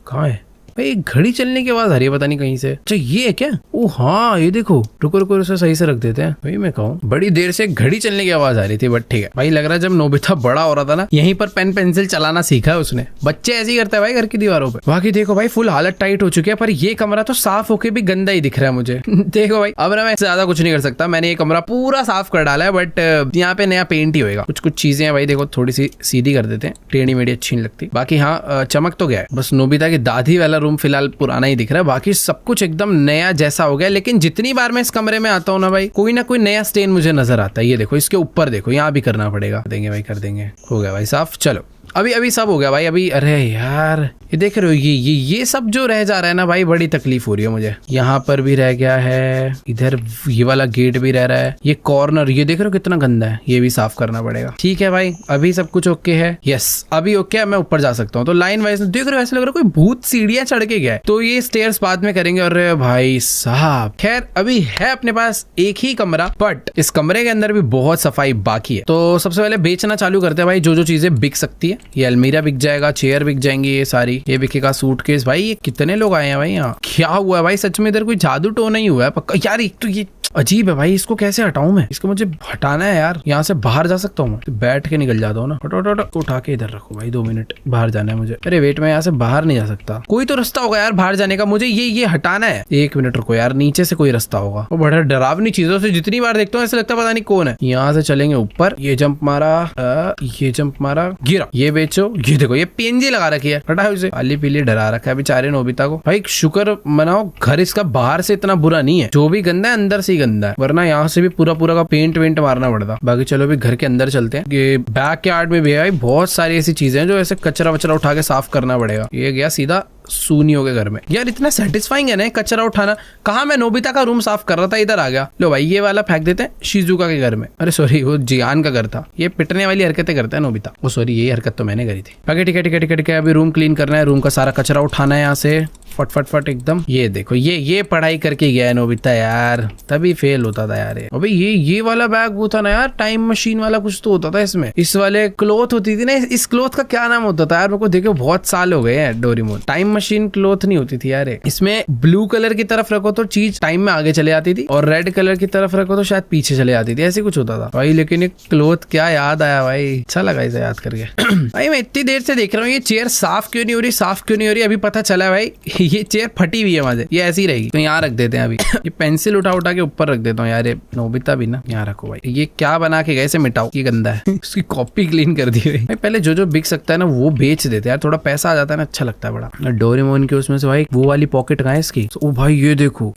कहाँ है भाई? घड़ी चलने की आवाज आ रही है पता नहीं कहीं से। अच्छा ये है क्या? ओ हाँ ये देखो, रुको इसे सही से रख देते हैं। भाई मैं कहूँ बड़ी देर से घड़ी चलने की आवाज आ रही थी, बट ठीक है भाई। लग रहा है जब नोबिता बड़ा हो रहा था ना, यहीं पर पेन पेंसिल चलाना सीखा है उसने। बच्चे ऐसे ही करते हैं भाई घर की दीवारों पे। बाकी देखो भाई फुल हालत टाइट हो चुकी है, पर ये कमरा तो साफ होके भी गंदा ही दिख रहा है मुझे देखो भाई अब ना मैं ज्यादा कुछ नहीं कर सकता। मैंने ये कमरा पूरा साफ कर डाला है, बट यहाँ पे नया पेंट ही होगा। कुछ चीजें भाई देखो थोड़ी सी सीधी कर देते हैं, टेढ़ी मेढ़ी अच्छी नहीं लगती। बाकी हाँ चमक तो गया है। बस नोबिता की दादी वाला रूम फिलहाल पुराना ही दिख रहा है, बाकी सब कुछ एकदम नया जैसा हो गया। लेकिन जितनी बार मैं इस कमरे में आता हूँ ना भाई, कोई ना कोई नया स्टेन मुझे नजर आता है। ये देखो इसके ऊपर देखो, यहाँ भी करना पड़ेगा। देंगे भाई, कर देंगे। हो गया भाई साफ। चलो अभी सब हो गया भाई। अभी अरे यार ये देख रहे हो, ये सब जो रह जा रहा है ना भाई, बड़ी तकलीफ हो रही है मुझे। यहाँ पर भी रह गया है, इधर ये वाला गेट भी रह रहा है, ये कॉर्नर ये देख रहे हो कितना गंदा है, ये भी साफ करना पड़ेगा। ठीक है भाई, अभी सब कुछ ओके है। यस अभी ओके है, मैं ऊपर जा सकता हूँ। तो लाइन वाइज देख रहे हो, ऐसा लग रहा है कोई भूत सीढ़ियां चढ़ के गया है। तो ये स्टेयर्स बाद में करेंगे। अरे भाई साहब, खैर अभी है अपने पास एक ही कमरा, बट इस कमरे के अंदर भी बहुत सफाई बाकी है। तो सबसे पहले बेचना चालू करते हैं भाई, जो चीजें बिक सकती है। ये अलमीरा बिक जाएगा, चेयर बिक जाएंगी, ये सारी, ये बिकेगा सूटकेस। भाई ये कितने लोग आए हैं भाई यहाँ, क्या हुआ है भाई? सच में इधर कोई जादू टो नहीं हुआ है पक्का यार? एक तो ये अजीब है भाई, इसको कैसे हटाऊं मैं? इसको मुझे हटाना है यार। यहाँ से बाहर जा सकता हूँ मैं? तो बैठ के निकल जाता हूँ ना। हटो, उठा के इधर रखो भाई, 2 मिनट बाहर जाना है मुझे। अरे वेट, मैं यहाँ से बाहर नहीं जा सकता। कोई तो रास्ता होगा यार बाहर जाने का, मुझे ये हटाना है। 1 मिनट रुको यार, नीचे से कोई रास्ता होगा। वो बड़ा डरावनी चीजों से जितनी बार देखता हूँ ऐसा लगता है पता नहीं कौन है। यहाँ से चलेंगे ऊपर, ये जंप मारा, गिरा, ये बेचो, ये देखो ये पेंजी लगा रखी है, हटाओ इसे। काली पीली डरा रखा है बेचारे नोबिता को। भाई शुक्र मनाओ, घर इसका बाहर से इतना बुरा नहीं है, जो भी गंदा है अंदर से ही गंदा है, वरना यहाँ से भी पूरा का पेंट वेंट मारना पड़ता। बाकी चलो भी घर के अंदर चलते हैं। ये बैक यार्ड में भी है भाई बहुत सारी ऐसी चीजें हैं जो ऐसे कचरा वचरा उठा के साफ करना पड़ेगा। ये गया सीधा सूनियों के घर में। यार इतना सेटिस्फाइंग है ना कचरा उठाना। कहा मैं नोबिता का रूम साफ कर रहा था, इधर आ गया। लो भाई ये वाला फेंक देते हैं शिजुका के घर में। अरे सॉरी, वो जियान का घर था। ये पिटने वाली हरकतें करता है नोबिता। वो सॉरी, ये हरकत तो मैंने करी थी। बाकी ठीक है, अभी रूम क्लीन करना है, रूम का सारा कचरा उठाना है यहाँ से फट एकदम। ये देखो ये पढ़ाई करके गया है नोबिता यार, तभी फेल होता था यार। अबे ये वाला बैग वो था ना यार, टाइम मशीन वाला कुछ तो होता था इसमें। इस वाले क्लोथ होती थी ना, इस क्लोथ का क्या नाम होता था यार? मेरे को देखो बहुत साल हो गए हैं। डोरेमोन टाइम मशीन क्लोथ नहीं होती थी यार। इसमें ब्लू कलर की तरफ रखो तो चीज टाइम में आगे चले जाती थी, और रेड कलर की तरफ रखो तो शायद पीछे चले जाती थी, ऐसे कुछ होता था भाई। लेकिन ये क्लोथ क्या याद आया भाई, अच्छा लगा इसे याद करके। भाई मैं इतनी देर से देख रहा हूँ ये चेयर साफ क्यों नहीं हो रही, अभी पता चला भाई ये चेयर फटी हुई है वहां, ये ऐसी रहेगी। तो यहाँ रख देते हैं अभी। ये पेंसिल उठा के ऊपर रख देता हूँ यार। ये नोबिता भी ना यहाँ रखो भाई। ये क्या बना के गए, इसे मिटाओ, ये गंदा है। उसकी कॉपी क्लीन कर दी भाई। पहले जो बिक सकता है ना वो बेच देते यार, थोड़ा पैसा आ जाता है ना, अच्छा लगता है बड़ा। डोरेमोन के उसमें से भाई वो वाली पॉकेट कहाँ है इसकी? ओ भाई ये देखो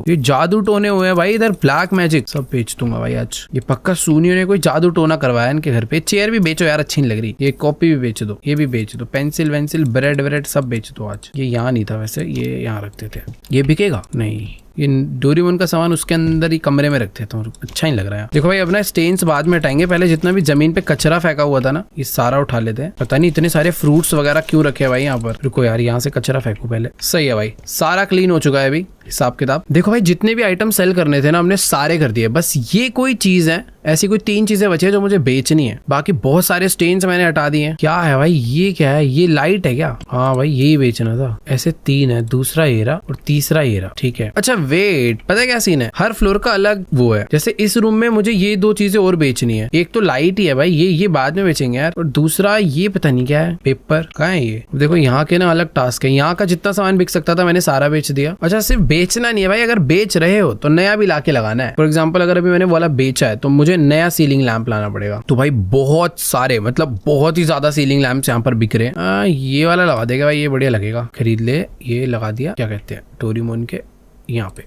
ये जादू टोने हुए हैं भाई इधर, ब्लैक मैजिक सब बेच दूंगा भाई आज। ये पक्का सूनियों ने कोई जादू टोना करवाया इनके घर पे। चेयर भी बेचो यार, अच्छी नहीं लग रही। ये कॉपी भी बेच दो, ये भी बेच दो, पेंसिल वेंसिल ब्रेड व्रेड सब बेच दो आज। ये यहाँ नहीं था वैसे, ये यहाँ रखते थे। ये बिकेगा नहीं, ये डोरेमोन का सामान उसके अंदर ही कमरे में रखते थे, अच्छा नहीं लग रहा है। देखो भाई अपना स्टेन्स बाद में हटाएंगे, पहले जितना भी जमीन पे कचरा फेंका हुआ था ना ये सारा उठा लेते हैं। पता नहीं इतने सारे फ्रूट्स वगैरह क्यों रखे हैं भाई यहाँ पर। रुको यार, यहाँ से कचरा फेंकू पहले। सही है भाई, सारा क्लीन हो चुका है अभी हिसाब किताब। देखो भाई जितने भी आइटम सेल करने थे ना हमने सारे कर दिए, बस ये कोई चीज है, ऐसी कोई 3 चीजें बची है जो मुझे बेचनी है। बाकी बहुत सारे स्टेन्स मैंने हटा दिए। क्या है भाई, ये क्या है? ये लाइट है क्या? हाँ भाई यही बेचना था। ऐसे 3 है, दूसरा ये रहा और तीसरा ये रहा। ठीक है, अच्छा वेट, पता है क्या सीन है? हर फ्लोर का अलग वो है। जैसे इस रूम में मुझे ये 2 चीजें और बेचनी है। एक तो लाइट ही है भाई, ये बाद में बेचेंगे यार। और दूसरा ये पता नहीं क्या है, पेपर कहाँ है ये? देखो यहाँ के ना अलग टास्क है। यहाँ का जितना सामान बिक सकता था मैंने सारा बेच दिया। अच्छा सिर्फ बेचना नहीं है भाई, अगर बेच रहे हो तो नया भी लाके लगाना है। फॉर एग्जाम्पल अगर अभी मैंने वाला बेचा है तो मुझे नया सीलिंग लैंप लाना पड़ेगा। तो भाई बहुत सारे, मतलब बहुत ही ज्यादा सीलिंग लैंप्स यहाँ पर बिक रहे हैं। ये वाला लगा देगा भाई, ये बढ़िया लगेगा, खरीद ले। ये लगा दिया, क्या कहते हैं, डोरेमोन के यहाँ पे।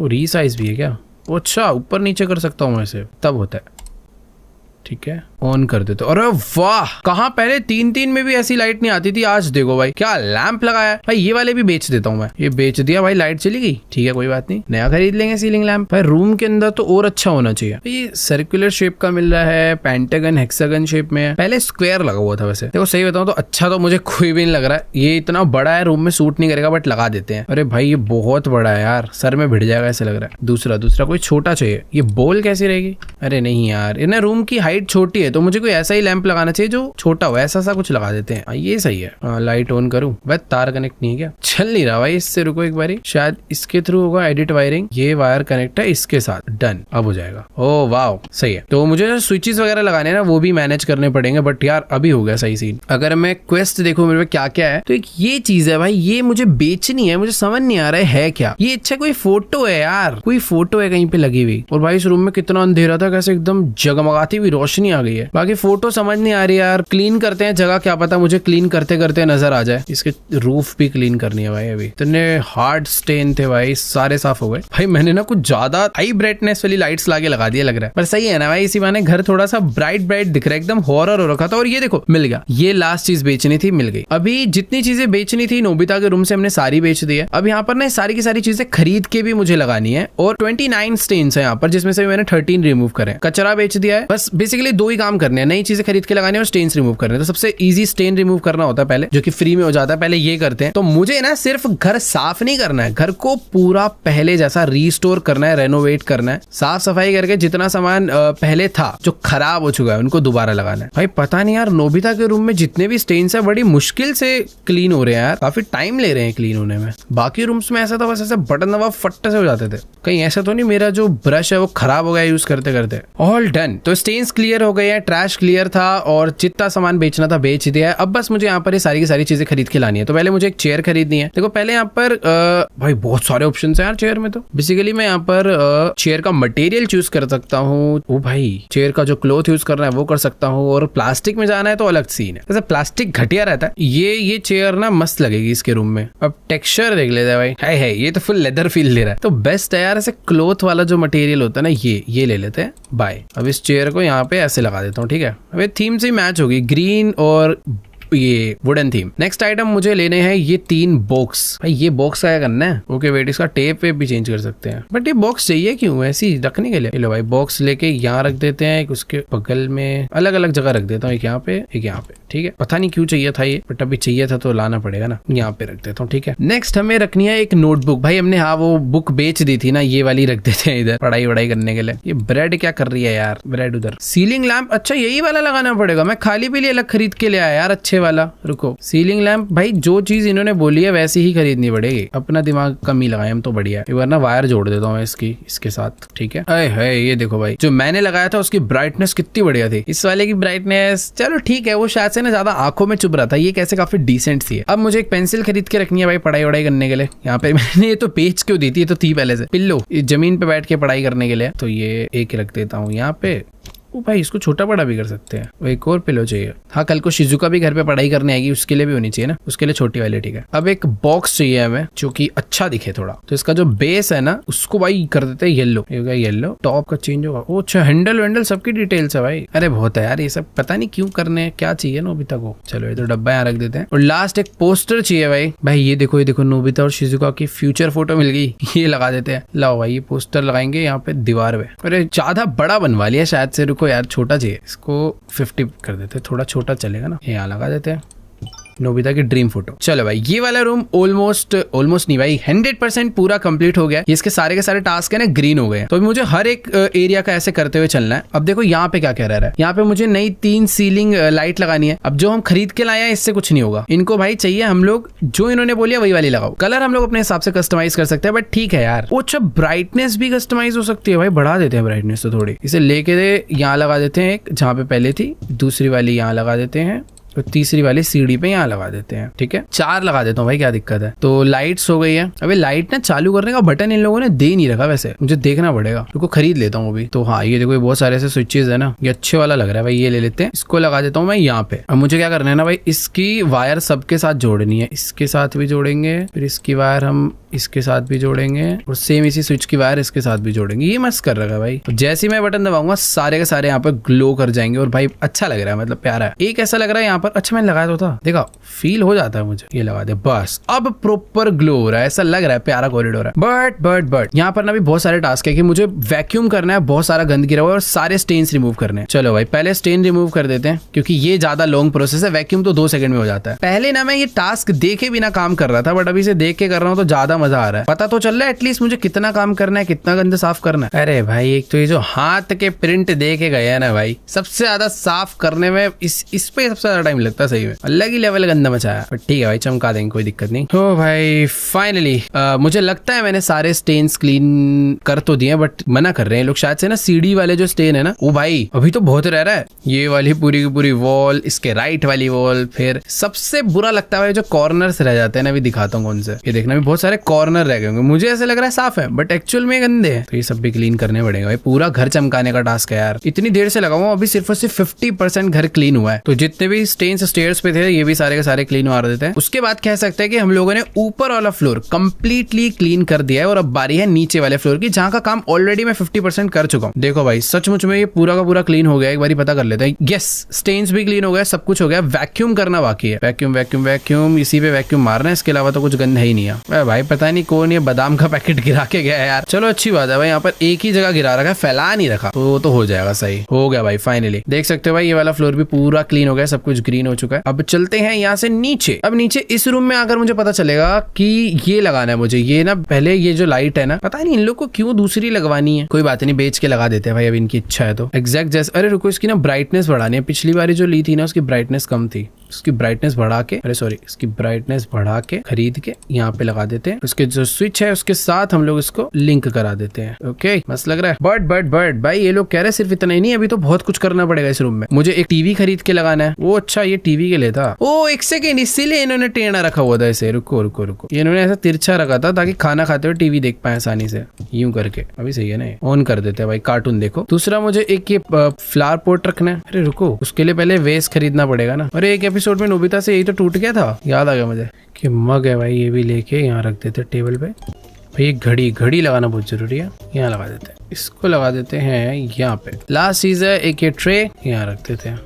वो रीसाइज भी है क्या? अच्छा ऊपर नीचे कर सकता हूँ ऐसे, तब होता है। ठीक है, ऑन कर देते। अरे वाह, कहाँ पहले 3 में भी ऐसी लाइट नहीं आती थी, आज देखो भाई क्या लैंप लगाया है भाई। ये वाले भी बेच देता हूँ मैं। ये बेच दिया भाई, लाइट चली गई। ठीक है कोई बात नहीं, नया खरीद लेंगे सीलिंग लैंप। भाई रूम के अंदर तो और अच्छा होना चाहिए। ये सर्कुलर शेप का मिल रहा है, पेंटागन हेक्सागन शेप में है। पहले स्क्वायर लगा हुआ था वैसे। देखो सही बताऊं तो अच्छा तो मुझे कोई भी नहीं लग रहा है। ये इतना बड़ा है, रूम में सूट नहीं करेगा, बट लगा देते हैं। अरे भाई ये बहुत बड़ा है यार, सर में भिड़ जाएगा ऐसे लग रहा है। दूसरा कोई छोटा चाहिए। ये बोल कैसी रहेगी? अरे नहीं यार, इन्हें रूम की हाइट छोटी है तो मुझे कोई ऐसा ही लैंप लगाना चाहिए जो छोटा हो, ऐसा सा कुछ लगा देते हैं। ये सही है। लाइट ऑन करूं? वह तार कनेक्ट नहीं है क्या? चल नहीं रहा भाई इससे, रुको एक बारी, शायद इसके थ्रू होगा एडिट वायरिंग। ये वायर कनेक्ट है इसके साथ, डन, अब हो जाएगा। ओह वाह सही है। तो मुझे जो स्विचेस वगैरह लगाने हैं ना वो भी मैनेज करने पड़ेंगे, बट यार अभी हो गया सही सीन। अगर मैं क्वेस्ट देखूं मेरे पे क्या क्या है, तो एक ये चीज है भाई, ये मुझे बेचनी है, मुझे समझ नहीं आ रहा है क्या ये। अच्छा कोई फोटो है यार, कोई फोटो है कहीं पे लगी हुई। और भाई इस रूम में कितना अंधेरा था, कैसे एकदम जगमगाती हुई रोशनी रोशनी आ गई है। बाकी फोटो समझ नहीं आ रही यार, क्लीन करते हैं जगह, क्या पता मुझे क्लीन करते करते नजर आ जाए। इसके रूफ भी क्लीन करनी है भाई, अभी इतने हार्ड स्टेन थे भाई, सारे साफ हो गए। भाई मैंने ना कुछ ज्यादा हाई ब्राइटनेस वाली लाइट्स लाके लगा दिया लग रहा है, पर सही है ना भाई, इसी बहाने घर थोड़ा सा ब्राइट ब्राइट दिख रहा है, एकदम हॉरर हो रखा था। और ये देखो मिल गया, ये लास्ट चीज बेचनी थी, मिल गई। अभी जितनी चीजें बेचनी थी नोबिता के रूम से हमने सारी बेच दी है। अब यहाँ पर ना सारी की सारी चीजें खरीद के भी मुझे लगानी है, और 29 स्टेन्स है यहाँ पर, जिसमें से मैंने 13 रिमूव करे, कचरा बेच दिया है। बस बेसिकली दो ही काम करने हैं, नई चीजें खरीद के लगानी है और स्टेन्स रिमूव करने हैं। तो सबसे इजी स्टेन रिमूव करना होता है पहले, जो कि फ्री में हो जाता है, पहले ये करते हैं। तो मुझे ना सिर्फ घर साफ नहीं करना है, घर को पूरा पहले जैसा रीस्टोर करना है, रेनोवेट करना है, साफ सफाई करके जितना सामान पहले था जो खराब हो चुका है उनको दोबारा लगाना है। भाई पता नहीं यार, नोबिता के रूम में जितने भी स्टेन्स है बड़ी मुश्किल से क्लीन हो रहे हैं यार, काफी टाइम ले रहे हैं क्लीन होने में। बाकी रूम्स में ऐसा था बस ऐसे बटन दबा फट से हो जाते थे। कहीं ऐसा तो नहीं मेरा जो ब्रश है वो खराब हो गया यूज करते करते। ऑल डन, तो स्टेन्स क्लियर हो गए हैं, ट्रैश क्लियर था, और जितना सामान बेचना था बेच दिया है। अब बस मुझे यहाँ पर ये सारी की सारी चीजें खरीद के लानी है। तो पहले मुझे एक चेयर खरीदनी है। देखो पहले यहाँ पर भाई बहुत सारे ऑप्शन है यार चेयर में। तो बेसिकली मैं यहाँ पर चेयर का मटेरियल चूज कर सकता हूँ। ओ भाई चेयर का जो क्लॉथ यूज करना है वो कर सकता हूँ, और प्लास्टिक में जाना है तो अलग सीन है। वैसे प्लास्टिक घटिया रहता है। ये चेयर ना मस्त लगेगी इसके रूम में। अब टेक्सचर देख लेते हैं भाई, है ये तो फुल लेदर फील ले रहा है, तो बेस्ट है यार। ऐसे क्लॉथ वाला जो मटेरियल होता है ना, ये ले लेते हैं बाय। अब इस चेयर को यहाँ पे ऐसे लगा देता हूँ, ठीक है। अब ये थीम से मैच होगी, ग्रीन और ये वुडन थीम। नेक्स्ट आइटम मुझे लेने हैं ये 3 बॉक्स। भाई ये बॉक्स का क्या करना है? ओके वेट, इसका टेप वेप भी चेंज कर सकते हैं, बट ये बॉक्स चाहिए क्यों? ऐसे ही रखने के लिए। लो भाई बॉक्स लेके यहाँ रख देते हैं, एक उसके बगल में, अलग अलग जगह रख देता हूँ, एक यहाँ पे एक यहाँ पे, ठीक है। पता नहीं क्यों चाहिए था ये, बट अभी चाहिए था तो लाना पड़ेगा ना। यहाँ पे रख देता हूँ, ठीक है। नेक्स्ट हमें रखनी है एक नोटबुक। भाई हमने हाँ वो बुक बेच दी थी ना, ये वाली रख देते हैं इधर पढ़ाई वढ़ाई करने के लिए। ये ब्रेड क्या कर रही है यार, ब्रेड उधर। सीलिंग लैंप, अच्छा यही वाला लगाना पड़ेगा। मैं खाली पीली अलग खरीद के ले आया यार, अच्छे वाला। रुको, सीलिंग लैंप, भाई जो चीज इन्होंने बोली है वैसी ही खरीदनी पड़ेगी, अपना दिमाग कम ही लगाए हम तो बढ़िया है। वरना वायर जोड़ देता हूँ इसके साथ, ठीक है। अरे ये देखो भाई, जो मैंने लगाया था उसकी ब्राइटनेस कितनी बढ़िया थी। इस वाले की ब्राइटनेस चलो ठीक है, वो शायद से ना ज्यादा आंखों में चुभ रहा था, ये कैसे काफी डिसेंट सी है। अब मुझे एक पेंसिल खरीद के रखनी है भाई पढ़ाई वढ़ाई करने के लिए। यहाँ पे मैंने ये तो पेज क्यों दी थी, ये तो थी पहले से। पिल्लो, जमीन पे बैठ के पढ़ाई करने के लिए, तो ये एक रख देता हूँ यहाँ पे। ओ भाई इसको छोटा बड़ा भी कर सकते हैं। वो एक और पिलो चाहिए। हाँ कल को शिजुका भी घर पे पढ़ाई करने आएगी, उसके लिए भी होनी चाहिए ना, उसके लिए छोटी वाली, ठीक है। अब एक बॉक्स चाहिए हमें जो कि अच्छा दिखे थोड़ा, तो इसका जो बेस है ना उसको भाई कर देते हैं येलो। येलो टॉप का चेंज होगा। ओ अच्छा, हैंडल वैंडल सबकी डिटेल्स है भाई। अरे बहुत है यार ये सब, पता नहीं क्यों करने, क्या चाहिए नोबिता को। चलो ये तो डब्बा यहाँ रख देते हैं। और लास्ट एक पोस्टर चाहिए भाई। ये देखो नोबिता और शिजुका की फ्यूचर फोटो मिल गई, ये लगा देते हैं। लाओ भाई ये पोस्टर लगाएंगे यहाँ पे दीवार पे। अरे ज्यादा बड़ा बनवा लिया शायद से, रुको यार छोटा चाहिए, इसको 50 कर देते, थोड़ा छोटा चलेगा ना। यहाँ लगा देते हैं नोबिता की ड्रीम फोटो। चलो भाई ये वाला रूम ऑलमोस्ट नहीं भाई 100% पूरा कंप्लीट हो गया। इसके सारे के सारे टास्क है ना ग्रीन हो गए, तो मुझे हर एक एरिया का ऐसे करते हुए चलना है। अब देखो यहाँ पे क्या कह रहा है, यहाँ पे मुझे नई 3 सीलिंग लाइट लगानी है। अब जो हम खरीद के लाए हैं इससे कुछ नहीं होगा, इनको भाई चाहिए हम लोग जो इन्होंने बोलिया वही वाली लगाओ। कलर हम लोग अपने हिसाब से कस्टमाइज कर सकते हैं, बट ठीक है यार। अच्छा ब्राइटनेस भी कस्टमाइज हो सकती है भाई, बढ़ा देते हैं ब्राइटनेस तो थोड़ी। इसे लेके यहाँ लगा देते हैं एक जहाँ पे पहले थी, दूसरी वाली यहाँ लगा देते हैं, तो तीसरी वाली सीढ़ी पे यहाँ लगा देते हैं, ठीक है। 4 लगा देता हूँ भाई, क्या दिक्कत है। तो लाइट्स हो गई है। अबे लाइट ना चालू करने का बटन इन लोगों ने दे नहीं रखा, वैसे मुझे देखना पड़ेगा, उसको खरीद लेता हूँ अभी। तो हाँ ये देखो बहुत सारे ऐसे स्विचेस है ना, ये अच्छे वाला लग रहा है भाई, ये ले लेते हैं। इसको लगा देता हूँ मैं यहाँ पे। अब मुझे क्या करना है ना भाई, इसकी वायर सबके साथ जोड़नी है, इसके साथ भी जोड़ेंगे, फिर इसकी वायर हम इसके साथ भी जोड़ेंगे, और सेम इसी स्विच की वायर इसके साथ भी जोड़ेंगे। ये मस्त कर रखा है भाई। तो जैसे ही मैं बटन दबाऊंगा सारे के सारे यहाँ पर ग्लो कर जाएंगे, और भाई अच्छा लग रहा है, मतलब प्यारा है। एक ऐसा लग रहा है यहाँ पर, अच्छा मैंने लगाया तो था, देखा फील हो जाता है मुझे। ये लगा दे बस, अब प्रॉपर ग्लो हो रहा है, ऐसा लग रहा है प्यारा कॉरिडोर है। बट यहाँ पर ना भी बहुत सारे टास्क है कि मुझे वैक्यूम करना है, बहुत सारा गंद गिरा हुआ है और सारे स्टेन्स रिमूव करने हैं। चलो भाई पहले स्टेन रिमूव कर देते हैं, क्योंकि ये ज्यादा लॉन्ग प्रोसेस है। वैक्यूम तो 2 सेकंड में हो जाता है। पहले ना मैं ये टास्क देखे बिना काम कर रहा था, बट अभी से देख के कर रहा हूँ तो ज्यादा मजा आ रहा है। पता तो चल रहा है एटलीस्ट मुझे कितना काम करना है, कितना गंद साफ करना है। अरे भाई एक तो ये जो हाथ के प्रिंट दे के गए हैं ना भाई, सबसे ज्यादा साफ करने में इस पे सबसे ज्यादा टाइम लगता है सही में, अलग ही लेवल गंदा मचाया। बट ठीक है भाई चमका देंगे, कोई दिक्कत नहीं। तो भाई फाइनली मुझे लगता है मैंने सारे स्टेन्स क्लीन कर तो दिए, बट मना कर रहे हैं लोग शायद से ना, सीढ़ी वाले जो स्टेन है ना, वो भाई अभी तो बहुत रह रहा है। ये वाली पूरी की पूरी वॉल, इसके राइट वाली वॉल, फिर सबसे बुरा लगता है जो कॉर्नर्स रह जाते हैं ना, अभी दिखाता हूँ कौन से। ये देखना भी बहुत सारे कॉर्नर रह गए होंगे। मुझे ऐसा लग रहा है साफ है बट एक्चुअल में गंदे हैं, तो ये सब भी क्लीन करने पड़ेगा भाई। पूरा घर चमकाने का टास्क है यार। इतनी देर से लगा हुआ, अभी सिर्फ और सिर्फ 50% घर क्लीन हुआ है। तो जितने भी स्टेन्स स्टेयर्स पे थे ये भी सारे के सारे क्लीन मार देते हैं। उसके बाद कह सकते हैं कि हम लोगों ने ऊपर वाला फ्लोर कंप्लीटली क्लीन कर दिया है और अब बारी है नीचे वाले फ्लोर की, जहां का काम ऑलरेडी मैं 50% कर चुका हूँ। देखो भाई सचमुच में ये पूरा का पूरा क्लीन हो गया। एक बार पता कर लेते हैं। यस, स्टेन्स भी क्लीन हो गया, सब कुछ हो गया। वैक्यूम करना बाकी है। वैक्यूम वैक्यूम वैक्यूम, इसी पे वैक्यूम मारना है, इसके अलावा तो कुछ गंद है ही नहीं है। भाई पता नहीं कौन ये बादाम का पैकेट गिरा के गया है यार। चलो अच्छी बात है भाई, यहाँ पर एक ही जगह गिरा रखा है, फैला नहीं रखा, तो हो जाएगा। सही हो गया भाई, फाइनली देख सकते हो भाई ये वाला फ्लोर भी पूरा क्लीन हो गया, सब कुछ ग्रीन हो चुका है। अब चलते हैं यहाँ से नीचे। अब नीचे इस रूम में आकर मुझे पता चलेगा कि ये लगाना है मुझे। ये ना पहले ये जो लाइट है ना, पता नहीं इन लोग को क्यों दूसरी लगवानी है। कोई बात नहीं, बेच के लगा देते हैं भाई, अब इनकी इच्छा है तो। एग्जैक्ट जैसे, अरे रुको, इसकी ना ब्राइटनेस बढ़ानी है। पिछली बारी जो ली थी ना उसकी ब्राइटनेस कम थी, इसकी ब्राइटनेस बढ़ा के, अरे सॉरी, इसकी ब्राइटनेस बढ़ा के खरीद के यहाँ पे लगा देते हैं। उसके जो स्विच है उसके साथ हम लोग इसको लिंक करा देते हैं। ओके, मस्त लग रहा है। बट भाई ये लोग कह रहे सिर्फ इतना ही नहीं, अभी तो बहुत कुछ करना पड़ेगा इस रूम में। मुझे एक टीवी खरीद के लगाना है। वो अच्छा, ये टीवी के लिए था। ओ एक सेकेंड, इसीलिए इन्होंने टेढ़ा रखा हुआ था इसे। रुको रुको रुको, इन्होंने ऐसा तिरछा रखा था ताकि खाना खाते हुए टीवी देख पाए आसानी से, यूं करके। अभी सही है ना, ऑन कर देते हैं भाई, कार्टून देखो। दूसरा मुझे एक ये फ्लावर पॉट रखना है। अरे रुको, उसके लिए पहले वेस्ट खरीदना पड़ेगा ना। अरे एक एपिसोड में नोबिता से यही तो टूट गया था, याद आ गया मुझे कि मग है भाई, ये भी लेके यहाँ रख देते टेबल पे। भाई घड़ी लगाना बहुत जरूरी है, यहाँ लगा देते हैं। इसको लगा देते हैं यहाँ पे। लास्ट चीज है एक ये ट्रे, यहाँ रख देते हैं।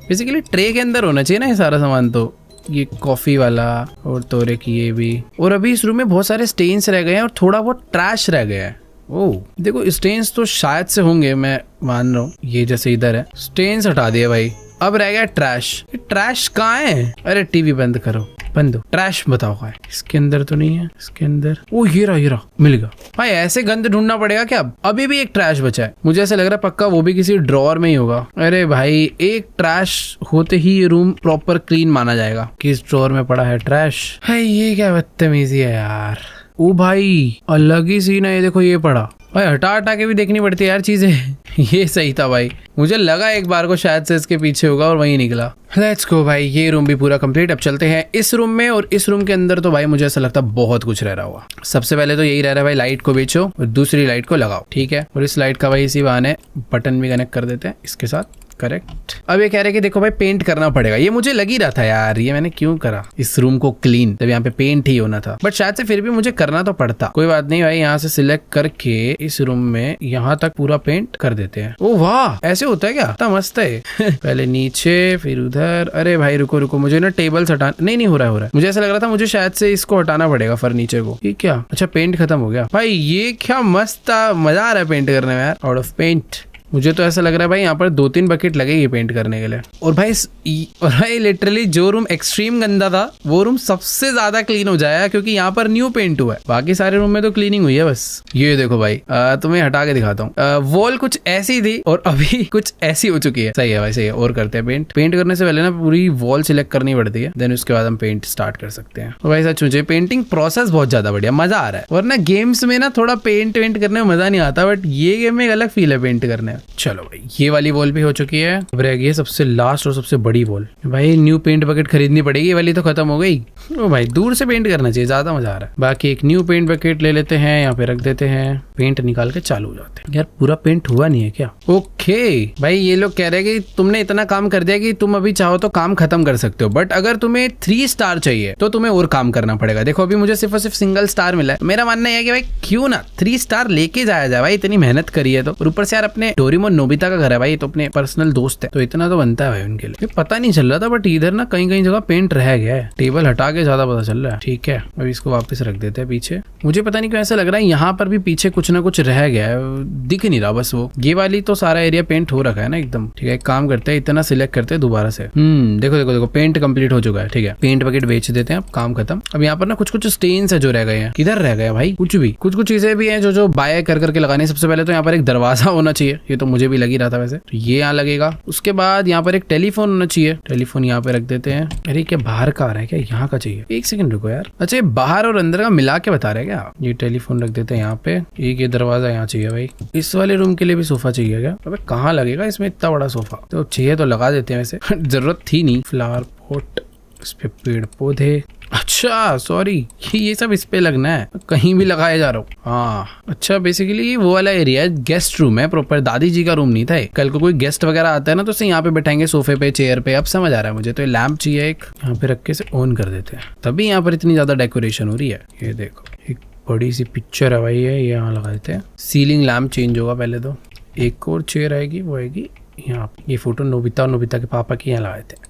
बेसिकली ट्रे के अंदर होना चाहिए ना ये सारा सामान, तो ये कॉफी वाला और तोरे की ये भी। और अभी इस रूम में बहुत सारे स्टेन्स रह गए हैं और थोड़ा बहुत ट्रैश रह गया है। ओह देखो, स्टेन्स तो शायद से होंगे, मैं मान रहा हूँ। ये जैसे इधर है, स्टेन्स हटा दिए भाई, अब रह गया ट्रैश। ट्रैश कहाँ है? अरे टीवी बंद करो, बंद हो। ट्रैश बताओ कहाँ है? इसके अंदर तो नहीं है, इसके अंदर। ओ ये रहा, मिल गया भाई। ऐसे गंद ढूंढना पड़ेगा क्या? अभी भी एक ट्रैश बचा है, मुझे ऐसा लग रहा है पक्का वो भी किसी ड्रॉअर में ही होगा। अरे भाई एक ट्रैश होते ही ये रूम प्रॉपर क्लीन माना जाएगा। किस ड्रॉअर में पड़ा है ट्रैश? है ये क्या बदतमीजी है यार। ओ भाई अलग ही सीन है ये, देखो ये पड़ा भाई। हटा के भी देखनी पड़ती है यार चीजें। ये सही था भाई, मुझे लगा एक बार को शायद से इसके पीछे होगा और वही निकला। लेट्स गो भाई, ये रूम भी पूरा कंप्लीट। अब चलते हैं इस रूम में, और इस रूम के अंदर तो भाई मुझे ऐसा लगता है बहुत कुछ रह रहा होगा। सबसे पहले तो यही रह रहा है भाई, लाइट को बेचो और दूसरी लाइट को लगाओ, ठीक है। और इस लाइट का भाई इसी बहाने बटन भी कनेक्ट कर देते हैं इसके साथ। करेक्ट। अब ये कह रहे कि देखो भाई पेंट करना पड़ेगा। ये मुझे लग ही रहा था यार, ये मैंने क्यों करा इस रूम को क्लीन, जब यहाँ पे पेंट ही होना था। बट शायद से फिर भी मुझे करना तो पड़ता। कोई बात नहीं भाई, यहाँ से सिलेक्ट करके इस रूम में यहाँ तक पूरा पेंट कर देते हैं। ओ वाह, ऐसे होता है क्या? इतना मस्त है। पहले नीचे फिर उधर। अरे भाई रुको रुको, मुझे ना टेबल्स हटा, नहीं हो रहा है। मुझे ऐसा लग रहा था मुझे शायद से इसको हटाना पड़ेगा, फर्नीचर को। ये क्या? अच्छा पेंट खत्म हो गया भाई। ये क्या मस्त था, मजा आ रहा है पेंट करने में यार। Out of paint. मुझे तो ऐसा लग रहा है भाई यहाँ पर 2-3 बकेट लगेगी पेंट करने के लिए। और भाई लिटरली जो रूम एक्सट्रीम गंदा था वो रूम सबसे ज्यादा क्लीन हो जाएगा, क्योंकि यहाँ पर न्यू पेंट हुआ है। बाकी सारे रूम में तो क्लीनिंग हुई है बस। ये देखो भाई, तुम्हें हटा के दिखाता हूँ। वॉल कुछ ऐसी थी और अभी कुछ ऐसी हो चुकी है। सही है भाई, सही है। और करते हैं पेंट। पेंट करने से पहले ना पूरी वॉल सिलेक्ट करनी पड़ती है, देन उसके बाद हम पेंट स्टार्ट कर सकते हैं। तो भाई सच मुझे पेंटिंग प्रोसेस बहुत ज्यादा बढ़िया, मजा आ रहा है। वरना गेम्स में ना थोड़ा पेंट करने में मजा नहीं आता, बट ये गेम में एक अलग फील है पेंट करने में। चलो भाई, ये वाली वॉल भी हो चुकी है। अब रह गई है सबसे लास्ट और सबसे बड़ी वॉल। भाई न्यू पेंट बकेट खरीदनी पड़ेगी, ये वाली तो खत्म हो गई। ओ भाई दूर से पेंट करना चाहिए, ज्यादा मजा आ रहा है। बाकी एक न्यू पेंट बकेट ले लेते हैं, यहाँ पे रख देते हैं। पेंट निकाल के चालू हो जाते हैं। यार पूरा पेंट हुआ नहीं है क्या? ओके भाई, ये लोग कह रहे हैं कि तुमने इतना काम कर दिया कि तुम अभी चाहो तो काम खत्म कर सकते हो, बट अगर तुम्हें 3 स्टार चाहिए तो तुम्हें और काम करना पड़ेगा। देखो अभी मुझे सिर्फ और सिर्फ सिंगल स्टार मिला है। मेरा मानना है कि भाई क्यों ना 3 स्टार लेके जाया जाए भाई, इतनी मेहनत करी है तो। और ऊपर से यार अपने डोरेमोन नोबिता का घर है भाई, तो अपने पर्सनल दोस्त है, तो इतना तो बनता है भाई उनके लिए। पता नहीं चल रहा था, बट इधर ना कहीं जगह पेंट रह गया है। टेबल हटा के ज्यादा पता चल रहा है। ठीक है, अभी इसको वापस रख देते हैं पीछे। मुझे पता नहीं क्यों ऐसा लग रहा है यहाँ पर भी पीछे कुछ ना कुछ रह गया है, दिख नहीं रहा बस वो। ये वाली तो सारा एरिया पेंट हो रखा है ना एकदम। ठीक है, एक काम करते हैं, इतना सिलेक्ट करते हैं दोबारा से। देखो देखो देखो, पेंट कंप्लीट हो चुका है। ठीक है, पेंट बकेट बेच देते हैं, अब काम खत्म। अब यहाँ पर ना कुछ स्टेन्स है जो रह गए हैं। किधर रह गए भाई? कुछ चीजें भी हैं जो बाय करके लगानी है। सबसे पहले तो यहाँ पर एक दरवाजा होना चाहिए, ये तो मुझे भी लग ही रहा था वैसे, तो ये यहाँ लगेगा। उसके बाद यहाँ पर एक टेलीफोन होना चाहिए, टेलीफोन यहाँ पे रख देते हैं। अरे क्या बाहर का आ रहा है क्या? यहाँ का चाहिए, एक सेकंड रुको यार। अच्छा ये बाहर और अंदर का मिला के बता रहे हैं क्या? ये टेलीफोन रख देते हैं यहाँ पे। एक ये दरवाजा यहाँ चाहिए भाई। इस वाले रूम के लिए भी सोफा चाहिए क्या? अबे कहाँ लगेगा इसमें इतना बड़ा सोफा? तो चाहिए तो लगा देते हैं वैसे। जरूरत थी नहीं। फ्लावर पॉट, इस पे पेड़ पौधे, अच्छा सॉरी, ये सब इस पे लगना है, कहीं भी लगाया जा रहा हूँ। हाँ अच्छा, बेसिकली वो वाला एरिया गेस्ट रूम है प्रॉपर, दादी जी का रूम नहीं था। कल को कोई गेस्ट वगैरह आता है ना तो उसे यहाँ पे बैठाएंगे सोफे पे, चेयर पे। अब समझ आ रहा है मुझे। तो ये लैंप चाहिए एक, यहाँ पे रख के से ऑन कर देते हैं, तभी यहाँ पर इतनी ज्यादा डेकोरेशन हो रही है। ये देखो एक बड़ी सी पिक्चर है भाई, ये यहाँ लगा देते हैं। सीलिंग लैंप चेंज होगा पहले तो। एक और चेयर आएगी, वो आएगी यहाँ। ये फोटो नोबिता और नोबिता के पापा की यहाँ लगाए थे।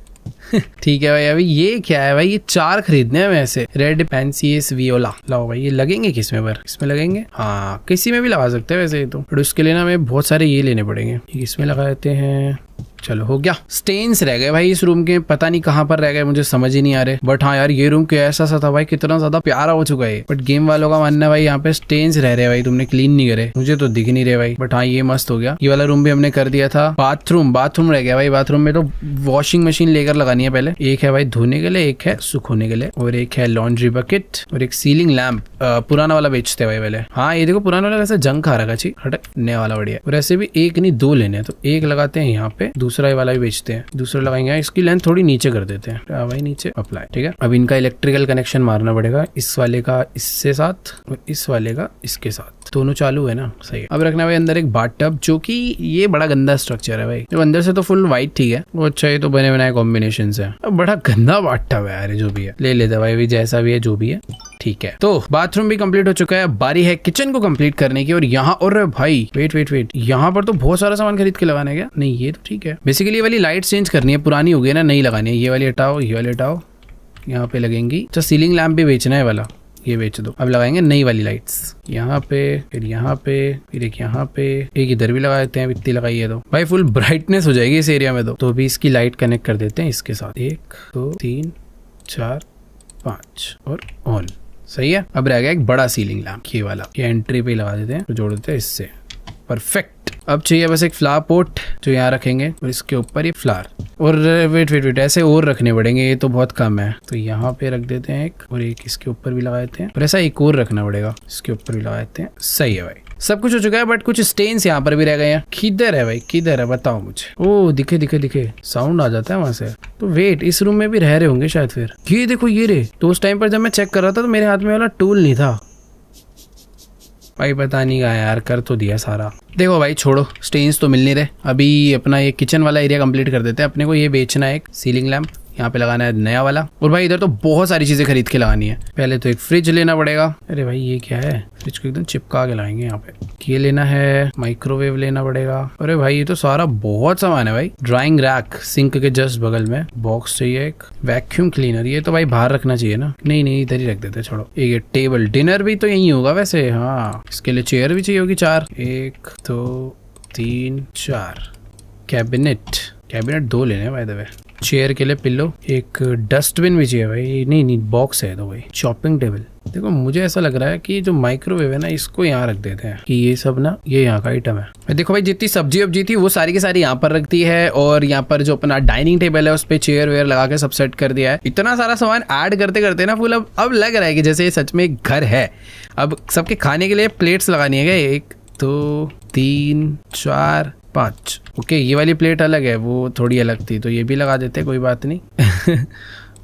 ठीक है भाई। अभी ये क्या है भाई, ये 4 खरीदने हैं वैसे। रेड पेंसियस वियोला लाओ भाई। ये लगेंगे किसमें पर, इसमें लगेंगे, हाँ किसी में भी लगा सकते हैं वैसे। तो बट उसके लिए ना हमें बहुत सारे ये लेने पड़ेंगे। इसमें लगा देते हैं। चलो हो गया। स्टेन्स रह गए भाई इस रूम के, पता नहीं कहाँ पर रह गए, मुझे समझ ही नहीं आ रहे। बट हाँ यार, ये रूम कैसा सा था भाई, कितना ज्यादा प्यारा हो चुका है। बट गेम वालों का मानना है भाई यहाँ पे स्टेन्स रह रहे भाई, तुमने क्लीन नहीं करे, मुझे तो दिख नहीं रहे भाई। बट हाँ ये मस्त हो गया। ये वाला रूम भी हमने कर दिया था। बाथरूम रह गया भाई। बाथरूम में तो वॉशिंग मशीन लेकर लगानी है पहले। एक है भाई धोने के लिए, एक है सुखोने के लिए, और एक है लॉन्ड्री बकेट, और एक सीलिंग लैंप। पुराना वाला बेचते हैं भाई पहले। हाँ ये देखो पुराना वाला वैसे जंग खा रखा छी, हट, नया वाला बढ़िया। और ऐसे भी एक नहीं 2 लेने, तो एक लगाते हैं यहाँ पे, दूसरा वाला भी बेचते हैं। दूसरा लगाएंगे, इसकी लेंथ थोड़ी नीचे कर देते हैं भाई, नीचे अप्लाई। ठीक है, अब इनका इलेक्ट्रिकल कनेक्शन मारना पड़ेगा। इस वाले का इससे साथ और इस वाले का इसके साथ, दोनों चालू है ना, सही है। अब रखना भाई अंदर एक बाथटब, जो कि ये बड़ा गंदा स्ट्रक्चर है भाई। जो अंदर से तो फुल व्हाइट ठीक है, वो अच्छा ये तो बने बनाए कॉम्बिनेशन है। अब बड़ा गंदा बाथटब है यार, जो भी है ले लेते भाई, जैसा भी है जो भी है ठीक है। तो बाथरूम भी कंप्लीट हो चुका है, बारी है किचन को कंप्लीट करने की। और यहाँ और भाई वेट, यहाँ पर तो बहुत सारा सामान खरीद के लगाना है क्या? नहीं ये तो ठीक है। बेसिकली ये वाली लाइट चेंज करनी है, पुरानी हो गई ना, नई लगानी है। ये वाली हटाओ, ये वाली हटाओ, यहाँ पे लगेंगी। अच्छा सीलिंग लैंप भी बेचना है वाला, ये बेच दो। अब लगाएंगे नई वाली लाइट्स, यहाँ पे, फिर यहाँ पे, फिर एक यहाँ पे, एक इधर भी लगा देते हैं। इतनी लगाइए तो भाई फुल ब्राइटनेस हो जाएगी इस एरिया में। तो अभी इसकी लाइट कनेक्ट कर देते हैं इसके साथ। 1 2 3 4 5 और ऑन, सही है। अब रह गया एक बड़ा सीलिंग लैंप, ये वाला, ये एंट्री पे लगा देते हैं, तो जोड़ देते हैं इससे, परफेक्ट। अब चाहिए बस एक फ्लावर पोट जो यहाँ रखेंगे, और इसके ऊपर ये फ्लावर। और वेट ऐसे और रखने पड़ेंगे, ये तो बहुत कम है। तो यहाँ पे रख देते हैं एक, और एक इसके ऊपर भी लगा देते हैं, और ऐसा एक और रखना पड़ेगा, इसके ऊपर भी लगा देते हैं। सही है भाई, सब कुछ हो चुका है। बट कुछ स्टेन्स यहाँ पर भी रह गए हैं। किधर है भाई, किधर है बताओ मुझे। ओ दिखे, साउंड आ जाता है वहां से। तो वेट, इस रूम में भी रह रहे होंगे शायद। फिर ये देखो ये रे, तो उस टाइम पर जब मैं चेक कर रहा था तो मेरे हाथ में वाला टूल नहीं था भाई, पता नहीं कहा यार, कर तो दिया सारा। देखो भाई छोड़ो, स्टेन्स तो मिल नहीं रहे। अभी अपना ये किचन वाला एरिया कंप्लीट कर देते हैं। अपने को ये बेचना है, एक सीलिंग लैंप यहाँ पे लगाना है नया वाला। और भाई इधर तो बहुत सारी चीजें खरीद के लगानी है। पहले तो एक फ्रिज लेना पड़ेगा। अरे भाई ये क्या है, फ्रिज को एकदम चिपका के लाएंगे यहाँ पे। ये लेना है, माइक्रोवेव लेना पड़ेगा। अरे भाई ये तो सारा बहुत सामान है भाई। ड्राइंग रैक, सिंक के जस्ट बगल में बॉक्स चाहिए एक। वैक्यूम क्लीनर, ये तो भाई बाहर रखना चाहिए ना। नहीं इधर ही रख देते, छोड़ो। एक टेबल, डिनर भी तो यही होगा वैसे। हाँ इसके लिए चेयर भी चाहिए होगी 4, 1 2 3 4। कैबिनेट 2 लेने भाई दबे। चेयर के लिए पिल्लो, एक डस्टबिन भी चाहिए भाई। नहीं बॉक्स है तो भाई। चॉपिंग टेबल, देखो मुझे ऐसा लग रहा है कि जो माइक्रोवेव है ना, इसको यहाँ रख देते हैं, कि ये सब ना ये यहाँ का आइटम है। देखो भाई जितनी सब्जी वब्जी थी वो सारी की सारी यहाँ पर रखती है। और यहाँ पर जो अपना डाइनिंग टेबल है उस पर चेयर वेयर लगा के सब सेट कर दिया है। इतना सारा सामान ऐड करते करते ना फुल अब लग रहा है कि जैसे ये सच में एक घर है। अब सबके खाने के लिए प्लेट्स लगानी है। 1 2 3 4 5। ओके ये वाली प्लेट अलग है, वो थोड़ी अलग थी, तो ये भी लगा देते, कोई बात नहीं।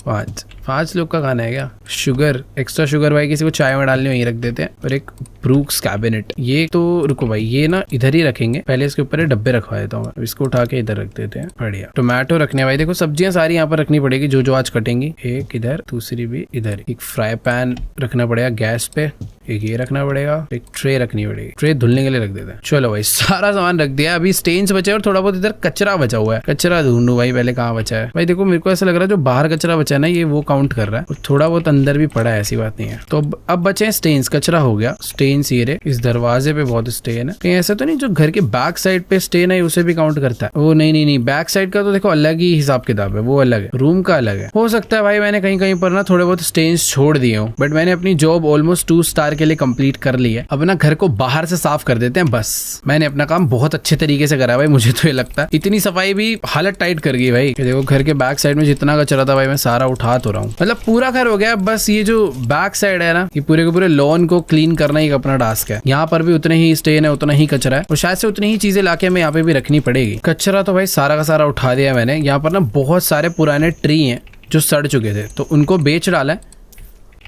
5 लोग का खाना है क्या? शुगर, एक्स्ट्रा शुगर भाई किसी को चाय में डालने वहीं रख देते हैं। और एक ब्रूक्स कैबिनेट, ये तो रुको भाई, ये ना इधर ही रखेंगे। पहले इसके ऊपर डब्बे रखवा देता हूँ, इसको उठा के इधर रख देते हैं। बढ़िया। टोमेटो रखने भाई, देखो सब्जियां सारी यहाँ पर रखनी पड़ेगी जो आज कटेंगी। एक इधर, दूसरी भी इधर। एक फ्राई पैन रखना पड़ेगा गैस पे, एक ये रखना पड़ेगा, एक ट्रे रखनी पड़ेगी। ट्रे धुलने के लिए रख देते हैं। चलो भाई सारा सामान रख दिया। अभी स्टेन्स बचे और थोड़ा बहुत इधर कचरा बचा हुआ है। कचरा ढूंढू भाई पहले, कहाँ बचा है भाई। देखो मेरे को ऐसा लग रहा है जो बाहर कचरा बचा है ना, ये वो काउंट कर रहा है। और थोड़ा बहुत अंदर भी पड़ा है, ऐसी बात नहीं है। तो अब बचे हैं स्टेन्स। कचरा हो गया, स्टेन्स ये रहे। इस दरवाजे पे बहुत स्टेन है। कहीं ऐसा तो नहीं जो घर के बैक साइड पे स्टेन है उसे भी काउंट करता है? वो नहीं, बैक साइड का तो देखो अलग ही हिसाब किताब है, वो अलग है, रूम का अलग है। हो सकता है भाई मैंने कहीं पर ना थोड़े बहुत स्टेन्स छोड़ दिए हूँ। बट मैंने अपनी जॉब ऑलमोस्ट 2 स्टार के लिए कंप्लीट कर ली है। अब ना घर को बाहर से साफ कर देते हैं बस। मैंने अपना काम बहुत अच्छे तरीके से करा भाई, मुझे तो ये लगता है। इतनी सफाई भी हालत टाइट कर गई भाई। देखो घर के बैक साइड में जितना कचरा था भाई मैं सारा उठा तो रहा हूँ। मतलब पूरा घर हो गया। बस ये जो बैक साइड है ना, ये पूरे के पूरे लॉन को क्लीन करना ही अपना टास्क है। यहाँ पर भी उतने ही स्टेन है, उतना ही कचरा है, और शायद से उतनी ही चीजें लाके हमें यहाँ पे भी रखनी पड़ेगी। कचरा तो भाई सारा का सारा उठा दिया मैंने। यहाँ पर ना बहुत सारे पुराने ट्री हैं जो सड़ चुके थे, तो उनको बेच डाला है।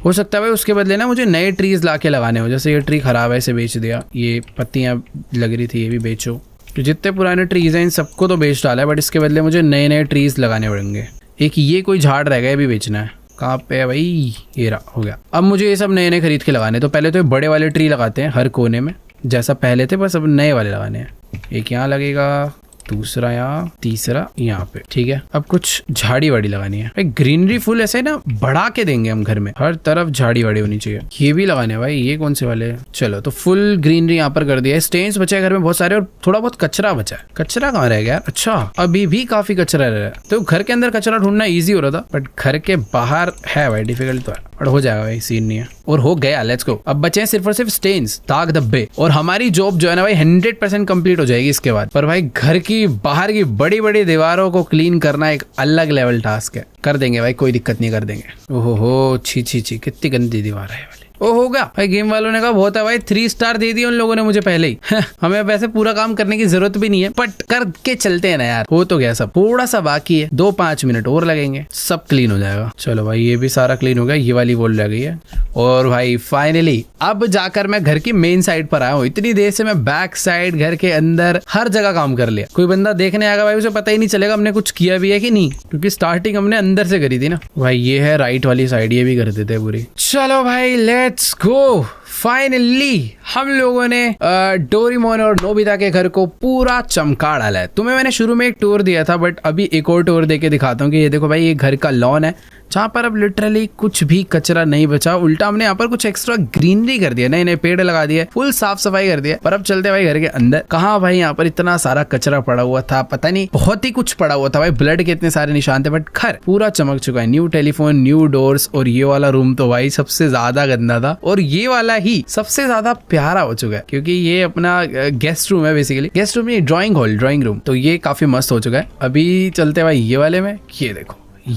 हो सकता है भाई उसके बदले ना मुझे नए ट्रीज ला के लगाने हो। जैसे ये ट्री खराब है, इसे बेच दिया, ये पत्तियां लग रही थी ये भी बेचो। तो जितने पुराने ट्रीज हैं इन सबको तो बेच डाला है, बट इसके बदले मुझे नए नए ट्रीज लगाने पड़ेंगे। एक ये कोई झाड़ रह गया, ये भी बेचना है। कहाँ पे है भाई? ये रहा, हो गया। अब मुझे ये सब नए नए खरीद के लगाने। तो पहले तो ये बड़े वाले ट्री लगाते हैं हर कोने में जैसा पहले थे, बस अब नए वाले लगाने हैं। एक यहाँ लगेगा, दूसरा यहाँ, तीसरा यहाँ पे, ठीक है। अब कुछ झाड़ी वाड़ी लगानी है। ग्रीनरी फुल ऐसे ना बढ़ा के देंगे हम घर में, हर तरफ झाड़ी वाड़ी होनी चाहिए। ये भी लगाने हैं भाई। ये कौन से वाले? चलो तो फुल ग्रीनरी यहाँ पर कर दिया है। स्टेन्स बचे घर में बहुत सारे और थोड़ा बहुत कचरा बचा है। कचरा कहाँ रह गया यार? अच्छा, अभी भी काफी कचरा रह रहा है। तो घर के अंदर कचरा ढूंढना ईजी हो रहा था, बट घर के बाहर है भाई डिफिकल्ट तो है, और हो जाएगा भाई, सीन नहीं है। और हो गया, लेट्स गो। अब बचे हैं सिर्फ और सिर्फ स्टेन्स, दाग धब्बे, और हमारी जॉब जो है ना भाई 100% कंप्लीट हो जाएगी इसके बाद। पर भाई घर की बाहर की बड़ी बड़ी दीवारों को क्लीन करना एक अलग लेवल टास्क है। कर देंगे भाई, कोई दिक्कत नहीं, कर देंगे। ओहो हो, छी छी छी, कितनी गंदी दीवार है वाली। ओ होगा भाई, गेम वालों ने कहा बहुत है भाई, 3 स्टार दे दिए उन लोगों ने मुझे पहले ही। हमें वैसे पूरा काम करने की जरूरत भी नहीं है, बट करके चलते हैं ना यार। हो तो गया सब, थोड़ा सा बाकी है, 2-5 मिनट और लगेंगे, सब क्लीन हो जाएगा। चलो भाई ये भी सारा क्लीन हो गया, ये वाली वॉल रह गई है। और भाई फाइनली अब जाकर मैं घर की मेन साइड पर आया हूँ। इतनी देर से मैं बैक साइड, घर के अंदर, हर जगह काम कर लिया। कोई बंदा देखने आएगा भाई, उसे पता ही नहीं चलेगा हमने कुछ किया भी है कि नहीं, क्योंकि स्टार्टिंग हमने अंदर से करी थी ना भाई। ये है राइट वाली साइड, ये भी कर देते हैं पूरी। चलो भाई लेट्स गो। फाइनली हम लोगों ने डोरेमोन और नोबिता के घर को पूरा चमका डाला है। तुम्हें मैंने शुरू में एक टूर दिया था, बट अभी एक और टूर देके दिखाता हूँ कि ये देखो भाई, ये घर का लॉन है जहाँ पर अब लिटरली कुछ भी कचरा नहीं बचा। उल्टा हमने यहाँ पर कुछ एक्स्ट्रा ग्रीनरी कर दिया, नए नए पेड़ लगा दिए, फुल साफ सफाई कर दिया। पर अब चलते भाई घर के अंदर। कहाँ भाई, यहाँ पर इतना सारा कचरा पड़ा हुआ था, पता नहीं, बहुत ही कुछ पड़ा हुआ था भाई। ब्लड के इतने सारे निशान थे, बट घर पूरा चमक चुका है। न्यू टेलीफोन, न्यू डोर्स, और ये वाला रूम तो भाई सबसे ज्यादा गंदा था, और ये वाला ही सबसे ज्यादा प्यारा हो चुका है, क्योंकि ये अपना गेस्ट रूम है बेसिकली। गेस्ट रूम नहीं, ड्राइंग हॉल, ड्राइंग रूम। तो ये काफी मस्त हो चुका है। अभी चलते भाई ये वाले में। ये देखो,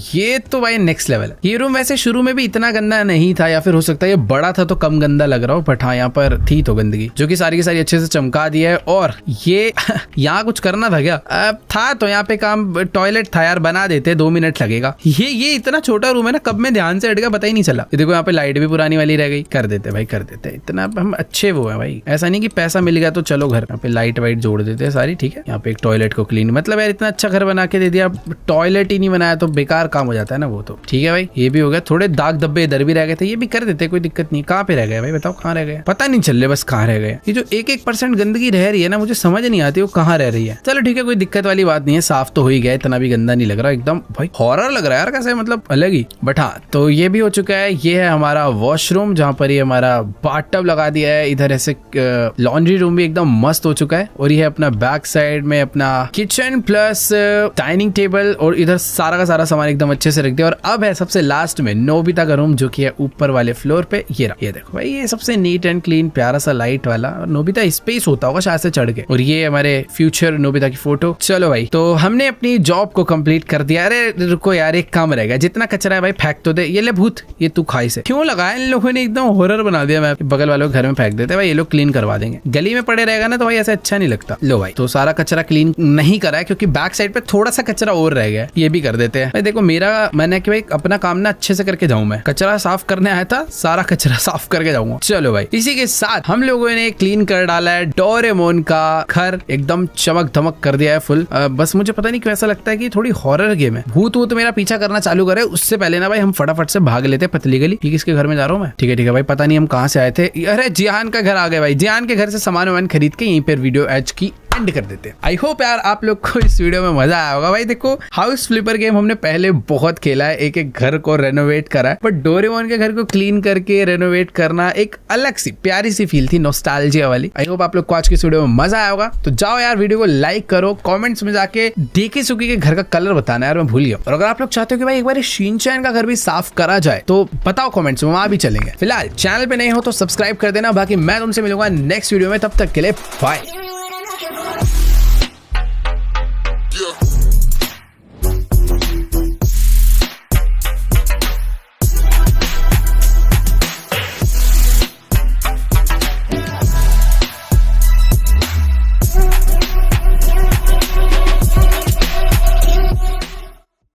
ये तो भाई नेक्स्ट लेवल है। ये रूम वैसे शुरू में भी इतना गंदा नहीं था, या फिर हो सकता है ये बड़ा था तो कम गंदा लग रहा हो, बट हाँ यहाँ पर थी तो गंदगी, जो कि सारी की सारी अच्छे से चमका दिया है। और ये यहाँ कुछ करना था क्या? था तो यहाँ पे काम, टॉयलेट था यार, बना देते, 2 मिनट लगेगा। ये इतना छोटा रूम है ना, कब में ध्यान से हट गया पता ही नहीं चला। ये देखो यहाँ पे लाइट भी पुरानी वाली रह गई। कर देते भाई, कर देते, इतना हम अच्छे वो है भाई। ऐसा नहीं कि पैसा मिल गया तो चलो घर, यहाँ पे लाइट वाइट जोड़ देते हैं सारी, ठीक है। यहाँ पे एक टॉयलेट को क्लीन, मतलब यार इतना अच्छा घर बना के दे दिया, टॉयलेट ही नहीं बनाया तो बेकार काम हो जाता है ना वो। तो ठीक है भाई, ये भी हो गया। थोड़े दाग धब्बे इधर भी रह गए थे, ये भी कर देते, कोई दिक्कत नहीं। कहाँ पे रह गए भाई बताओ, कहाँ रह गए? पता नहीं चल रहा बस कहाँ रह गए। ये जो 1% गंदगी रह रही है ना, मुझे समझ नहीं आती वो कहाँ रह रही है। चलो ठीक है, कोई दिक्कत वाली बात नहीं है, साफ तो हो ही गया, इतना भी गंदा नहीं लग रहा एकदम। भाई हॉरर लग रहा है यार, कैसे मतलब अलग ही। बट हाँ, तो ये भी हो चुका है। ये है हमारा वॉशरूम, जहाँ पर ये हमारा बाथटब लगा दिया है। इधर ऐसे लॉन्ड्री रूम भी एकदम मस्त हो चुका है। और ये है अपना बैक साइड में अपना किचन प्लस डाइनिंग टेबल, और इधर सारा का सारा सामान एकदम अच्छे से रख दिया। और अब है सबसे लास्ट में नोबिता का रूम, जो कि है ऊपर वाले फ्लोर पे। ये देखो भाई, ये सबसे नीट एंड क्लीन, प्यारा सा लाइट वाला। और नोबिता इस पे ही सोता होगा शायद से चढ़ के। और ये हमारे फ्यूचर नोबिता की फोटो। चलो भाई, तो हमने अपनी जॉब को कंप्लीट कर दिया। अरे रुको यार, एक काम रहेगा, जितना कचरा है भाई फेंक तो दे। ये ले भूत, ये तू खाई से क्यों लगाया इन लोगों ने, एकदम हॉरर बना दिया। मैं बगल वालों के घर में फेंक देते भाई, ये लोग क्लीन करवा देंगे। गली में पड़े रहेगा ना तो भाई ऐसा अच्छा नहीं लगता। लो भाई, तो सारा कचरा क्लीन नहीं करा है, क्योंकि बैक साइड पे थोड़ा सा कचरा और रह गया, ये भी कर देते हैं। देखो मेरा मन है कि भाई अपना काम ना अच्छे से करके जाऊं। मैं कचरा साफ करने आया था, सारा कचरा साफ करके जाऊंगा। चलो भाई, इसी के साथ हम लोगों ने क्लीन कर डाला है डोरेमोन का घर, एकदम चमक धमक कर दिया है फुल। बस मुझे पता नहीं क्यों ऐसा लगता है कि थोड़ी हॉरर गेम है। भूत वूत मेरा पीछा करना चालू करे, उससे पहले ना भाई हम फटाफट से भाग लेते पतली गली। ठीक, इसके घर में जा रहा हूँ मैं। ठीक है भाई, पता नहीं हम कहाँ से आए थे। अरे जिहान का घर आ गए भाई। जिहान के घर से सामान वामान खरीद के यहीं पर वीडियो एज की एंड कर देते हैं। आई होप यार आप लोग को इस वीडियो में मजा आया होगा। भाई देखो, हाउस फ्लिपर गेम हमने पहले बहुत खेला है, एक एक घर को रेनोवेट करा है, बट डोरेमोन के घर को क्लीन करके रेनोवेट करना एक अलग सी प्यारी सी फील थी, नॉस्टैल्जिया वाली। आई होप आप लोग को आज की इस वीडियो में मजा आया होगा। तो जाओ यार, वीडियो को लाइक करो, कमेंट्स में जाके डेकी सुकी के घर का कलर बताना यार, मैं भूल गया। और अगर आप लोग चाहते हो कि भाई एक बार शिनचैन का घर भी साफ करा जाए तो बताओ कमेंट्स में, वहां भी चलेंगे। फिलहाल चैनल पे नहीं हो तो सब्सक्राइब कर देना। बाकी मैं तुमसे मिलूंगा नेक्स्ट वीडियो में, तब तक के लिए बाय।